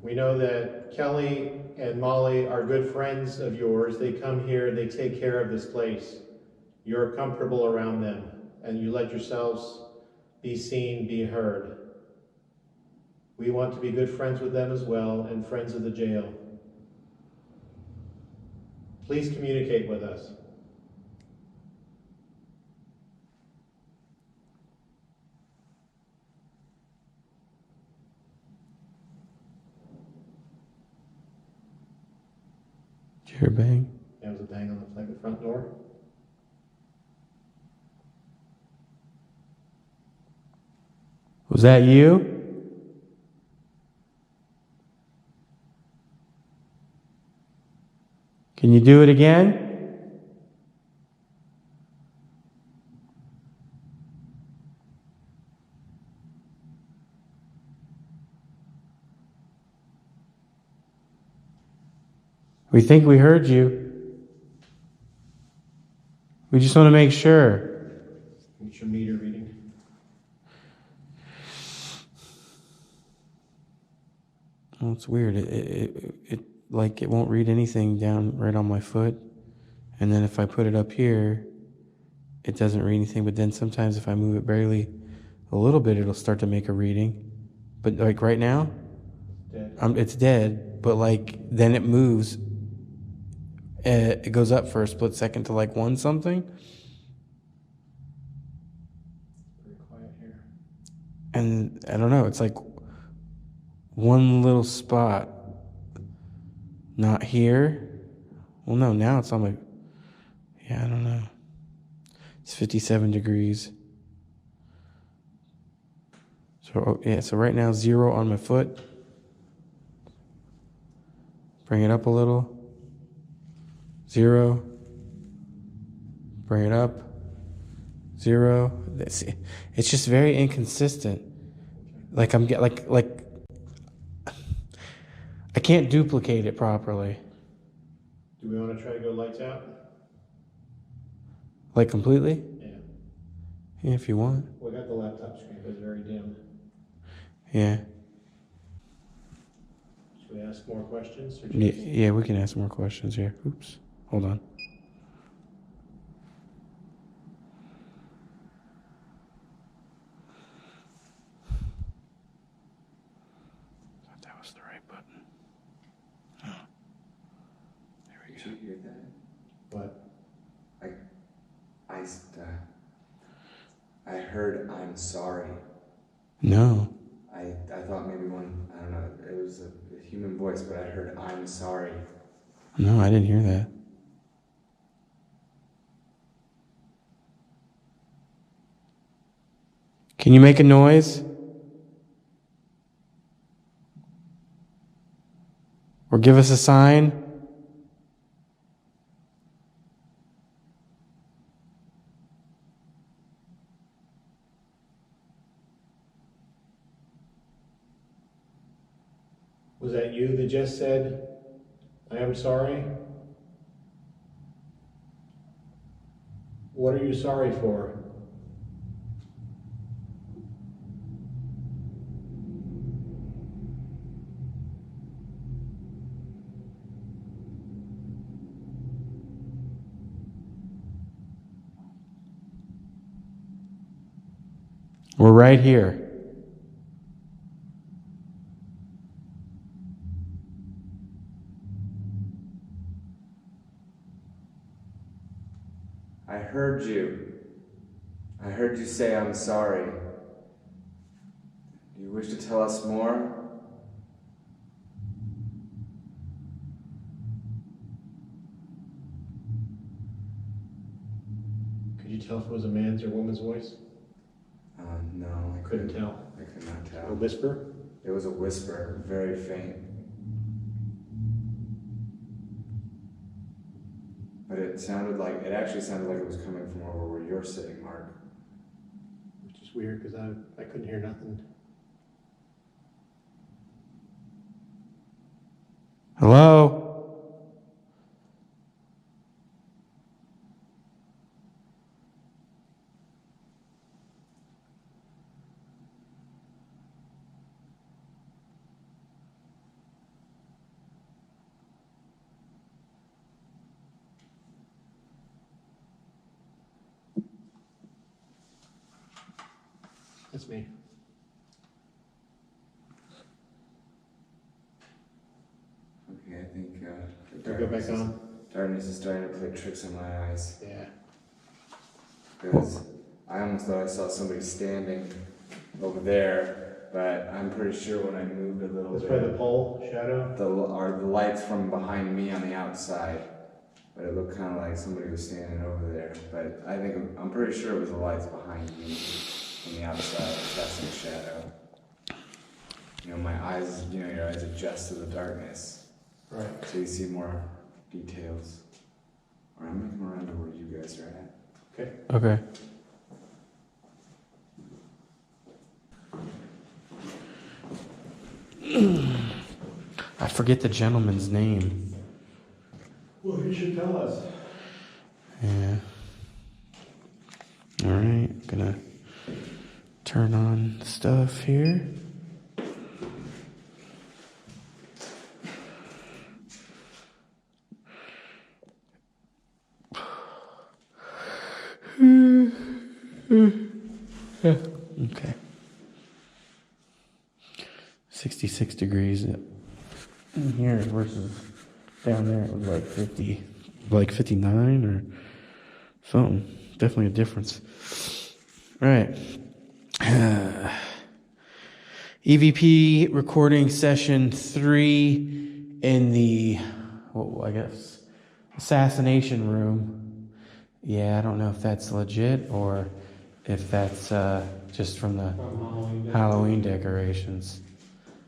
We know that Kelly and Molly are good friends of yours. They come here and they take care of this place. You're comfortable around them and you let yourselves be seen, be heard. We want to be good friends with them as well and friends of the jail. Please communicate with us. Did you hear a bang? There was a bang on the front door. Was that you? Can you do it again? We think we heard you. We just want to make sure. What's your meter reading? Well, it's weird. It like it won't read anything down right on my foot, and then if I put it up here, it doesn't read anything. But then sometimes if I move it barely a little bit, it'll start to make a reading. But like right now, it's dead. But like then it moves. It goes up for a split second to like 1 something. Pretty quiet here. And I don't know, it's like one little spot. Not here. Well, no, now it's on my, I don't know. It's 57 degrees. So, so right now 0 on my foot. Bring it up a little. 0. Bring it up. 0. It's just very inconsistent. Like I'm like I can't duplicate it properly. Do we want to try to go lights out? Like completely? Yeah. Yeah, if you want. We got the laptop screen, but it's very dim. Yeah. Should we ask more questions? Or Yeah, just... yeah, we can ask more questions here. Oops. Hold on. Thought that was the right button. Oh. There we Did go. you hear that? What? I heard I'm sorry. No. I thought maybe one, I don't know, it was a human voice, but I heard I'm sorry. No, I didn't hear that. Can you make a noise? Or give us a sign? Was that you that just said, I am sorry? What are you sorry for? We're right here. I heard you. I heard you say I'm sorry. Do you wish to tell us more? Could you tell if it was a man's or woman's voice? No, I Couldn't tell. I could not A tell. whisper? It was a whisper, very faint. But it actually sounded like it was coming from over where you're sitting, Mark. Which is weird because I couldn't hear nothing. Hello? That's me. Okay, I think the Can I go back on? darkness is starting to play tricks on my eyes. Yeah. Because I almost thought I saw somebody standing over there, but I'm pretty sure when I moved a little That's bit, probably the pole shadow. the lights from behind me on the outside. But it looked kind of like somebody was standing over there. But I'm pretty sure it was the lights behind me on the outside casting a shadow. You know, my eyes, your eyes adjust to the darkness. Right. So you see more details. Or I'm looking around to where you guys are at. Okay. Okay. I forget the gentleman's name. Well, you should tell us. Yeah. All right. Gonna turn on stuff here. Okay. 66 degrees in here versus down there. It was like 50, like 59 or something. Definitely a difference. All right. EVP recording session 3 in the, I guess, assassination room. Yeah, I don't know if that's legit or if that's just from the Halloween decorations.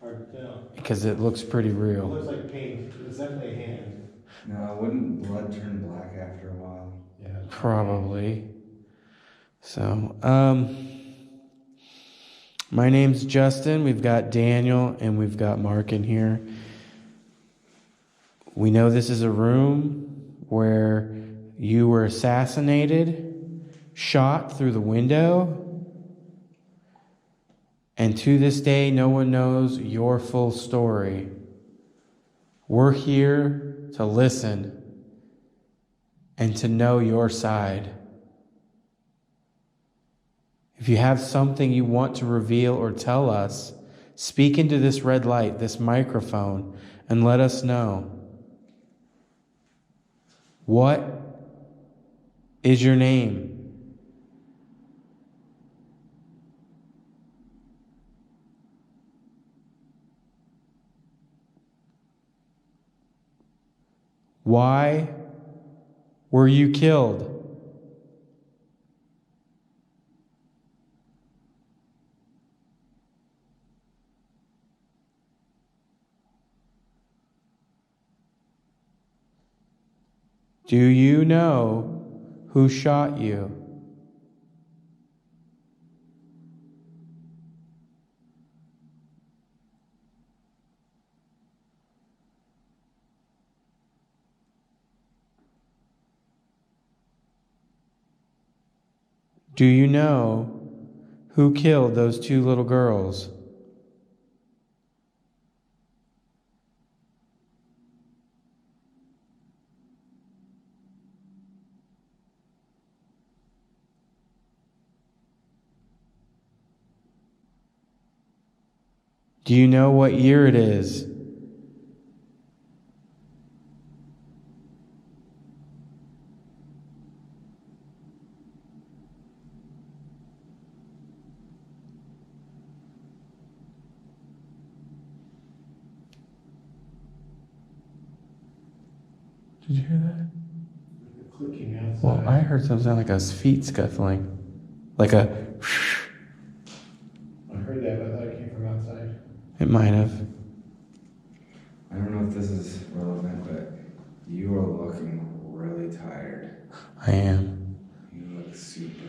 Hard to tell. Because it looks pretty It real. looks like paint. It's definitely a hand. No, wouldn't blood turn black after a while? Yeah. Probably. So, my name's Justin. We've got Daniel and we've got Mark in here. We know this is a room where you were assassinated, shot through the window, and to this day, no one knows your full story. We're here to listen and to know your side. If you have something you want to reveal or tell us, speak into this red light, this microphone, and let us know. What is your name? Why were you killed? Do you know who shot you? Do you know who killed those 2 little girls? Do you know what year it is? Did you hear that? Clicking outside. Well, I heard something sound like a feet scuffling. Like a... I heard that, but I thought it came from outside. It might have. I don't know if this is relevant, but you are looking really tired. I am. You look super.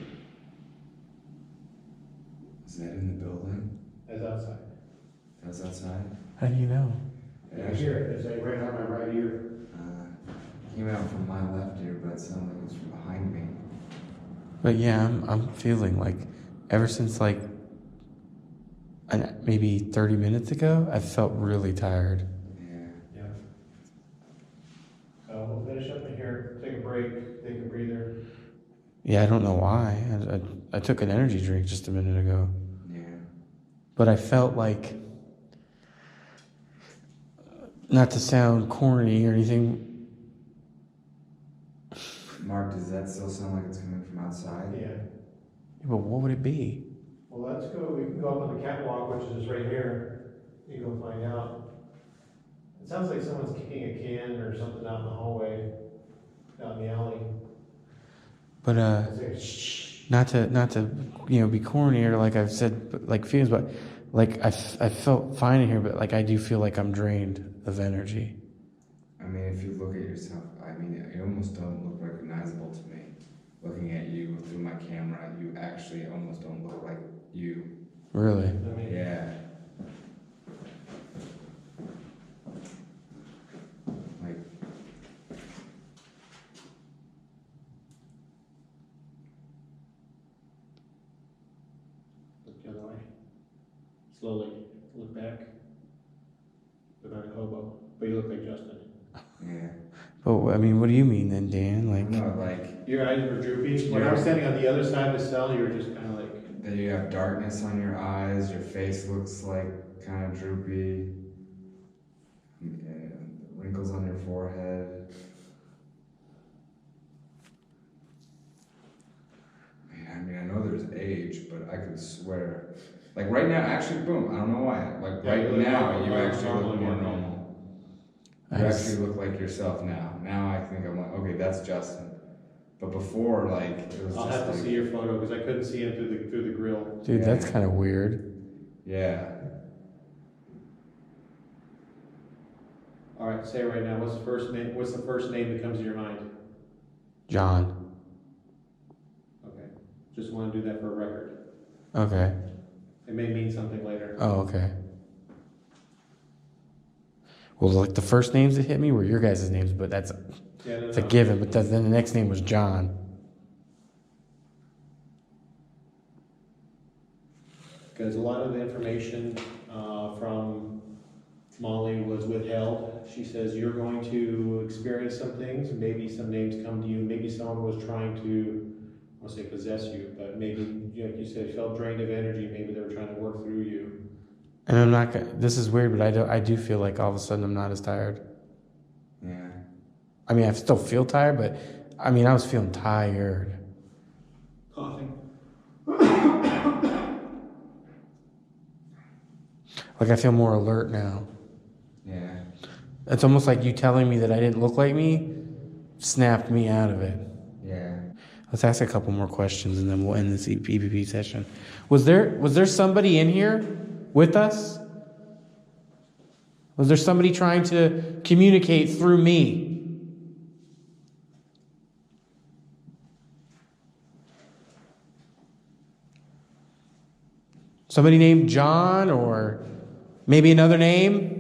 Is that in the building? That's outside. That's outside? How do you know? I hear it. It's like right on my right ear. Came out from my left ear, but it sounded like it was from behind me. But yeah, I'm feeling like ever since like maybe 30 minutes ago, I felt really tired. Yeah. Yeah. So we'll finish up in here, take a break, take a breather. Yeah, I don't know why. I took an energy drink just a minute ago. Yeah. But I felt like, not to sound corny or anything. Mark, does that still sound like it's coming from outside? Yeah. But what would it be? Well, let's go. We can go up on the catwalk, which is just right here. You go find out. It sounds like someone's kicking a can or something out in the hallway, down the alley. But It's like, shh. not to be corny or like I've said, but like feelings, but like I felt fine in here, but like I do feel like I'm drained of energy. I mean, if you look at yourself, I mean, you almost don't look recognizable to me. Looking at you through my camera, you actually almost don't look like you. Really? I mean, Yeah. Like, look the other way. Slowly look back. Look like a hobo, but you look like Justin. yeah. But I mean, what do you mean then, Dan? Like, No, like, Your eyes were droopy. When I was standing on the other side of the cell, you were just kind of like. that you have darkness on your eyes, your face looks like kind of droopy, wrinkles on your forehead. Man, I mean, I know there's age, but I could swear. Like right now, actually, boom, I don't know why. Like Yeah, right you look now, normal, you actually normal look more again, yeah. normal. You I actually look like yourself now. Now I think I'm like, okay, that's Justin. But before, like, it was I'll just have to like, see your photo because I couldn't see him through the grill. dude, Yeah. that's kind of weird. yeah. All right, say it right now. What's the first name? What's the first name that comes to your mind? John. Okay, just want to do that for a record. Okay. It may mean something later. Oh, okay. Well, like the first names that hit me were your guys' names, but that's it's a given. But then the next name was John. Because a lot of the information from Molly was withheld. She says you're going to experience some things, maybe some names come to you, maybe someone was trying to, I won't say possess you, but maybe, like you said, you felt drained of energy, maybe they were trying to work through you. And I'm not. This is weird, but I do feel like all of a sudden I'm not as tired. Yeah. I mean, I still feel tired, but I mean, I was feeling tired. Coughing. Like I feel more alert now. Yeah. It's almost like you telling me that I didn't look like me snapped me out of it. Yeah. Let's ask a couple more questions and then we'll end this EVP session. Was there somebody in here with us? Was there somebody trying to communicate through me? Somebody named John or maybe another name?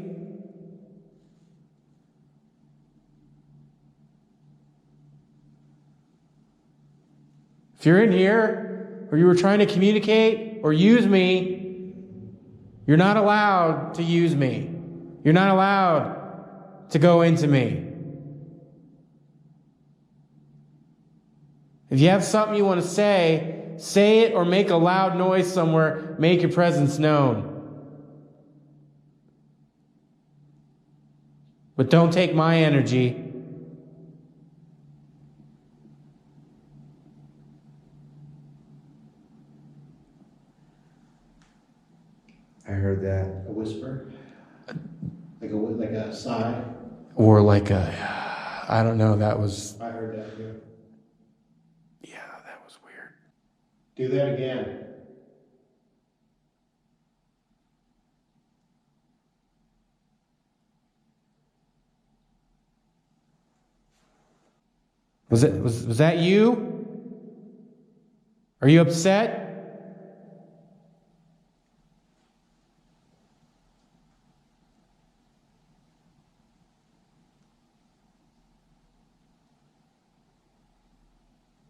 If you're in here or you were trying to communicate or use me, you're not allowed to use me. You're not allowed to go into me. If you have something you want to say it or make a loud noise somewhere. Make your presence known. But don't take my energy. I heard that. A whisper? Like a sigh? Or like I don't know, that was... I heard that too. Yeah, that was weird. Do that again. Was that you? Are you upset?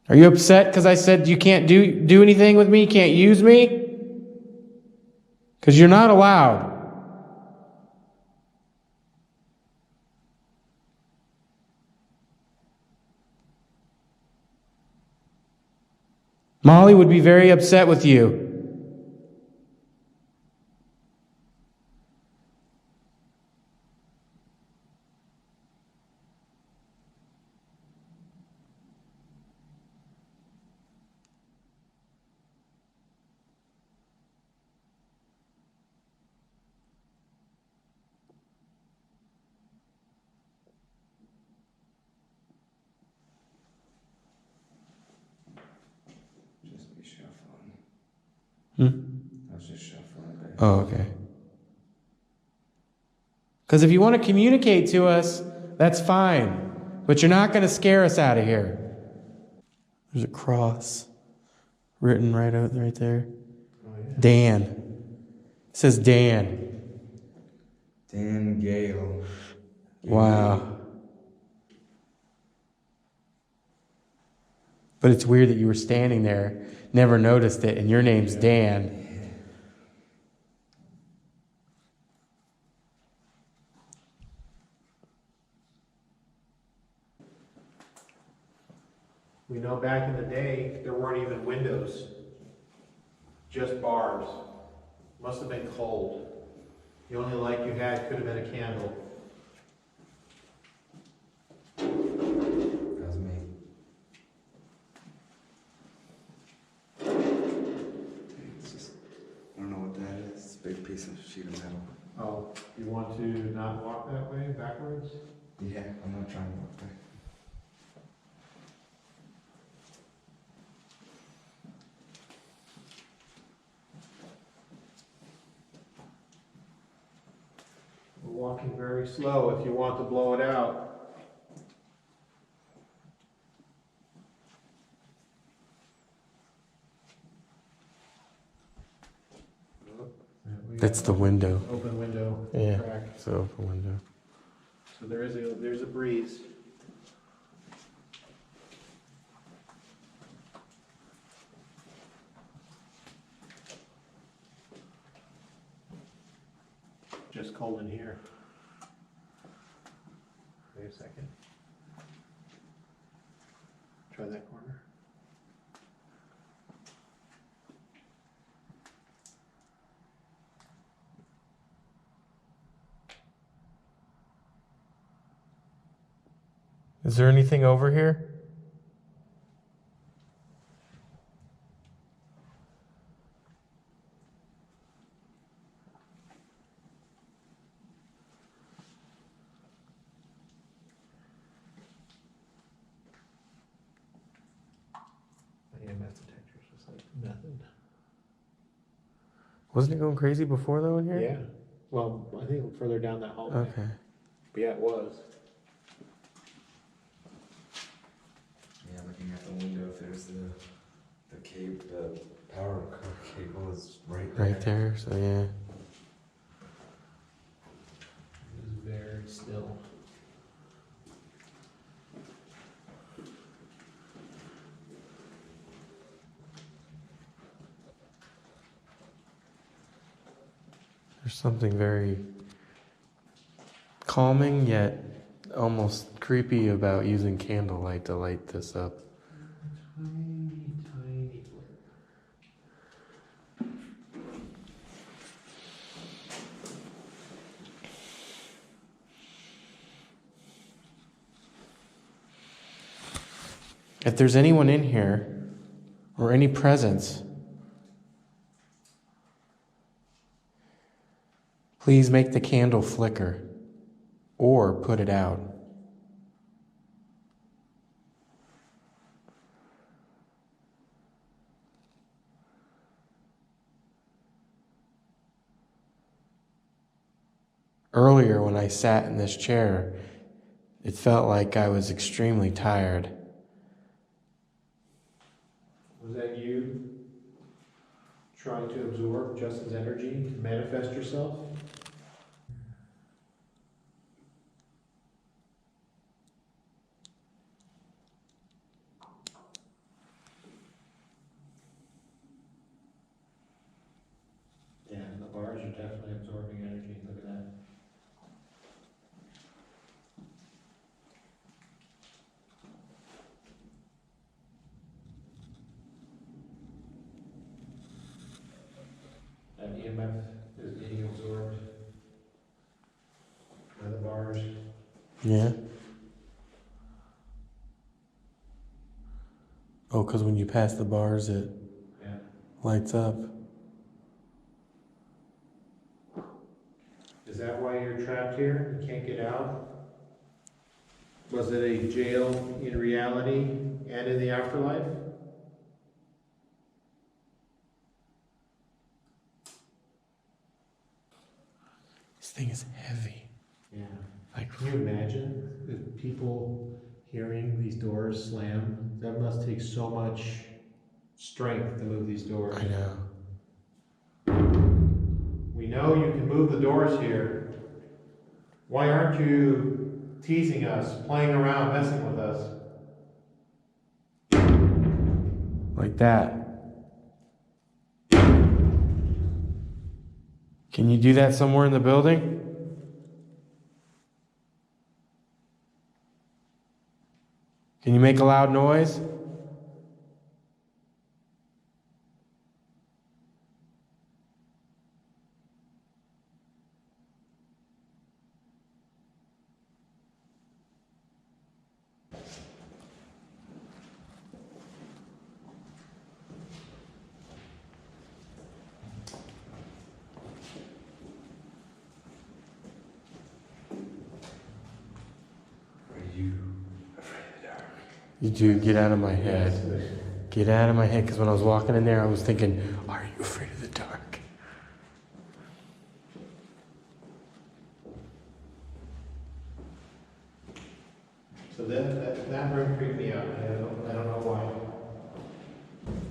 Are you upset because I said you can't do anything with me, you can't use me? Because you're not allowed. Molly would be very upset with you. Just be shuffling. I was just shuffling. Back. Oh, okay. Because if you want to communicate to us, that's fine. But you're not going to scare us out of here. There's a cross written right there. Oh, yeah. Dan. It says Dan. Dan Gale. Wow. But it's weird that you were standing there, never noticed it, and your name's Dan. We know back in the day, there weren't even windows, just bars. Must have been cold. The only light you had could have been a candle. That was me. It's just, I don't know what that is. It's a big piece of sheet of metal. Oh, you want to not walk that way, backwards? Yeah, I'm not trying to walk back. We're walking very slow if you want to blow it out. That's the window. Open window. Yeah, Crack. it's the open window. So there's a breeze. Just cold in here. Wait a second. Try that corner. Is there anything over here? EMF detector's just like nothing. Wasn't it going crazy before though in here? Yeah. Well, I think further down that hallway. Okay. But yeah, it was. Yeah, looking at the window, if there's the power cable is right there. Right there, so yeah. It was very still. There's something very calming yet almost creepy about using candlelight to light this up. Tiny flare. If there's anyone in here or any presence, please make the candle flicker or put it out. Earlier, when I sat in this chair, it felt like I was extremely tired. Was that you trying to absorb Justin's energy to manifest yourself? Yeah, the bars are definitely absorbing energy. Look at that. That EMF is being absorbed by the bars. Yeah? Oh, because when you pass the bars, it Yeah. lights up. Is that why you're trapped here? You can't get out? Was it a jail in reality and in the afterlife? This thing is heavy. Yeah. Like, Can you imagine if people hearing these doors slam? That must take so much strength to move these doors. I know. We know you can move the doors here. Why aren't you teasing us, playing around, messing with us? Like that. Can you do that somewhere in the building? Can you make a loud noise? Are you afraid of the dark? You do, get out of my head. Get out of my head, because when I was walking in there, I was thinking, are you afraid of the dark? So that room freaked me out. I don't know why.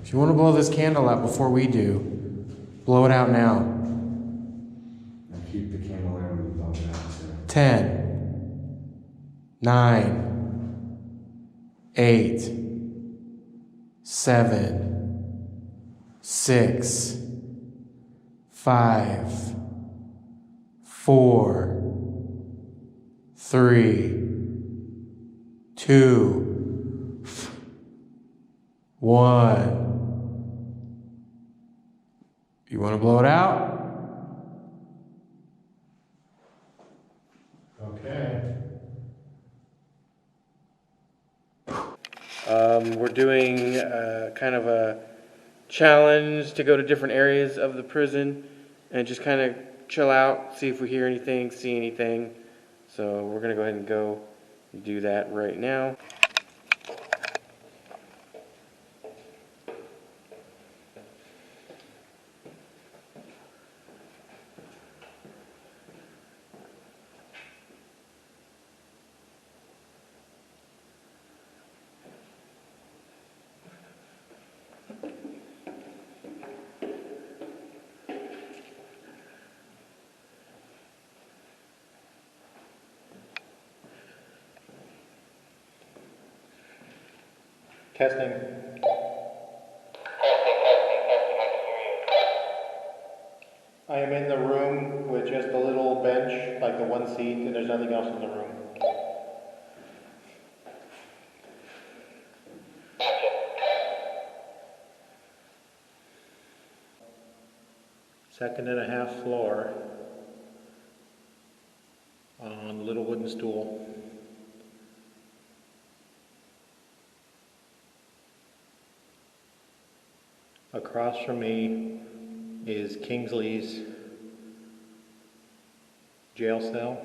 If you want to blow this candle out before we do, blow it out now. Now keep the candle there when you blow it out. So. 10, 9, 8, 7, 6, 5, 4, 3, 2, 1. You want to blow it out? Okay. We're doing kind of a challenge to go to different areas of the prison and just kind of chill out, see if we hear anything, see anything. So we're going to go ahead and go do that right now. Testing. I am in the room with just a little bench, like the one seat, and there's nothing else in the room. Second and a half floor on a little wooden stool. Across from me is Kingsley's jail cell.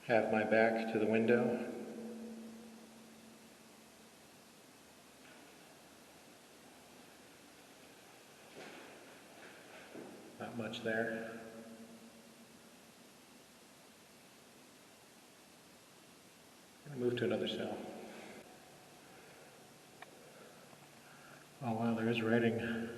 Have my back to the window. Not much there. Move to another cell. Oh wow, there is writing.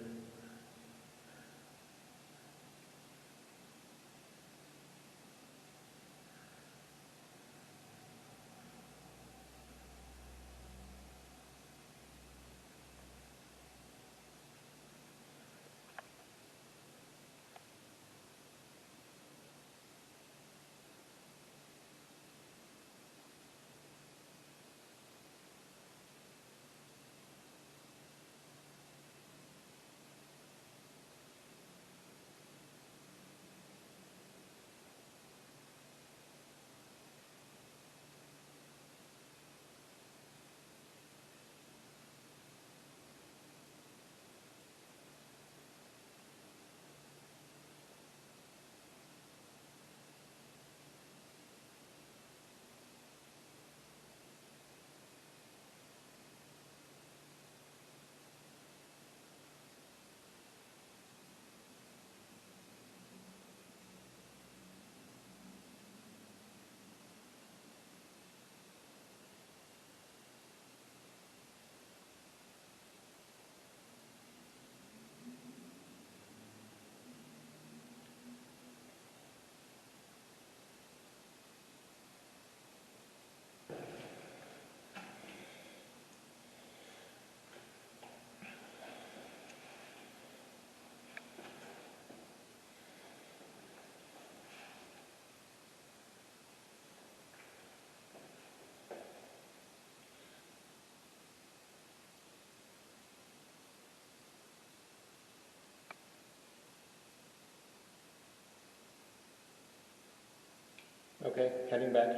Okay, heading back.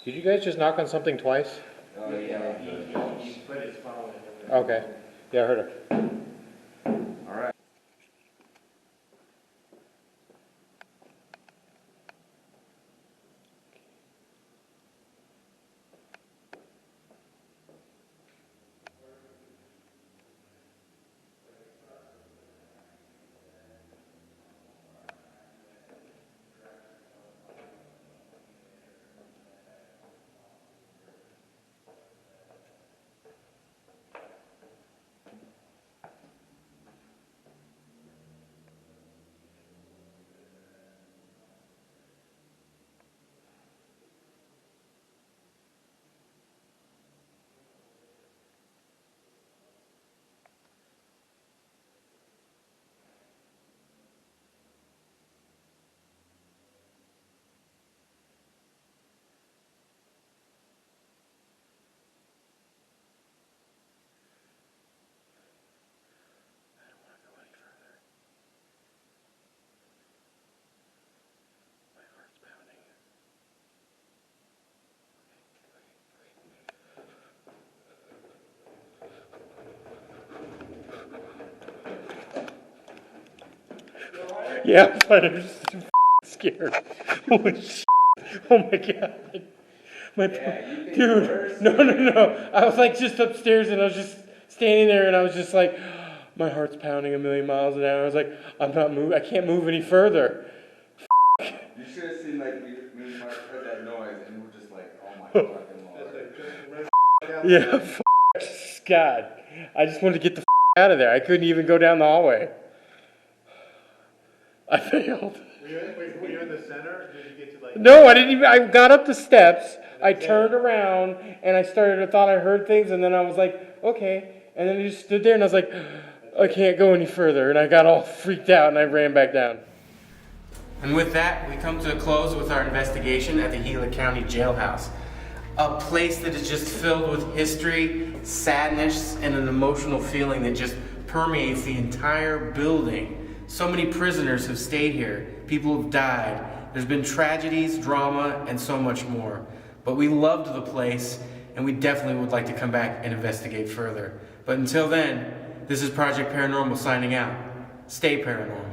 Did you guys just knock on something twice? Oh, yeah. He put his phone in. Okay. Yeah, I heard her. All right. Yeah, but I'm just scared. Holy shit. Oh my god. My dude, no. I was like just upstairs and I was just standing there and I was just like, my heart's pounding a million miles an hour. I was like, I'm not moving. I can't move any further. You should have seen like me and Mark heard that noise and we're just like, oh my fucking lord. Yeah, God. I just wanted to get the out of there. I couldn't even go down the hallway. I failed. Were you in the center? Did you get to like? No, I didn't even. I got up the steps. I turned around and I thought I heard things, and then I was like, okay. And then I just stood there and I was like, I can't go any further. And I got all freaked out and I ran back down. And with that, we come to a close with our investigation at the Gila County Jailhouse. A place that is just filled with history, sadness, and an emotional feeling that just permeates the entire building. So many prisoners have stayed here. People have died. There's been tragedies, drama, and so much more. But we loved the place, and we definitely would like to come back and investigate further. But until then, this is Project Paranormal signing out. Stay paranormal.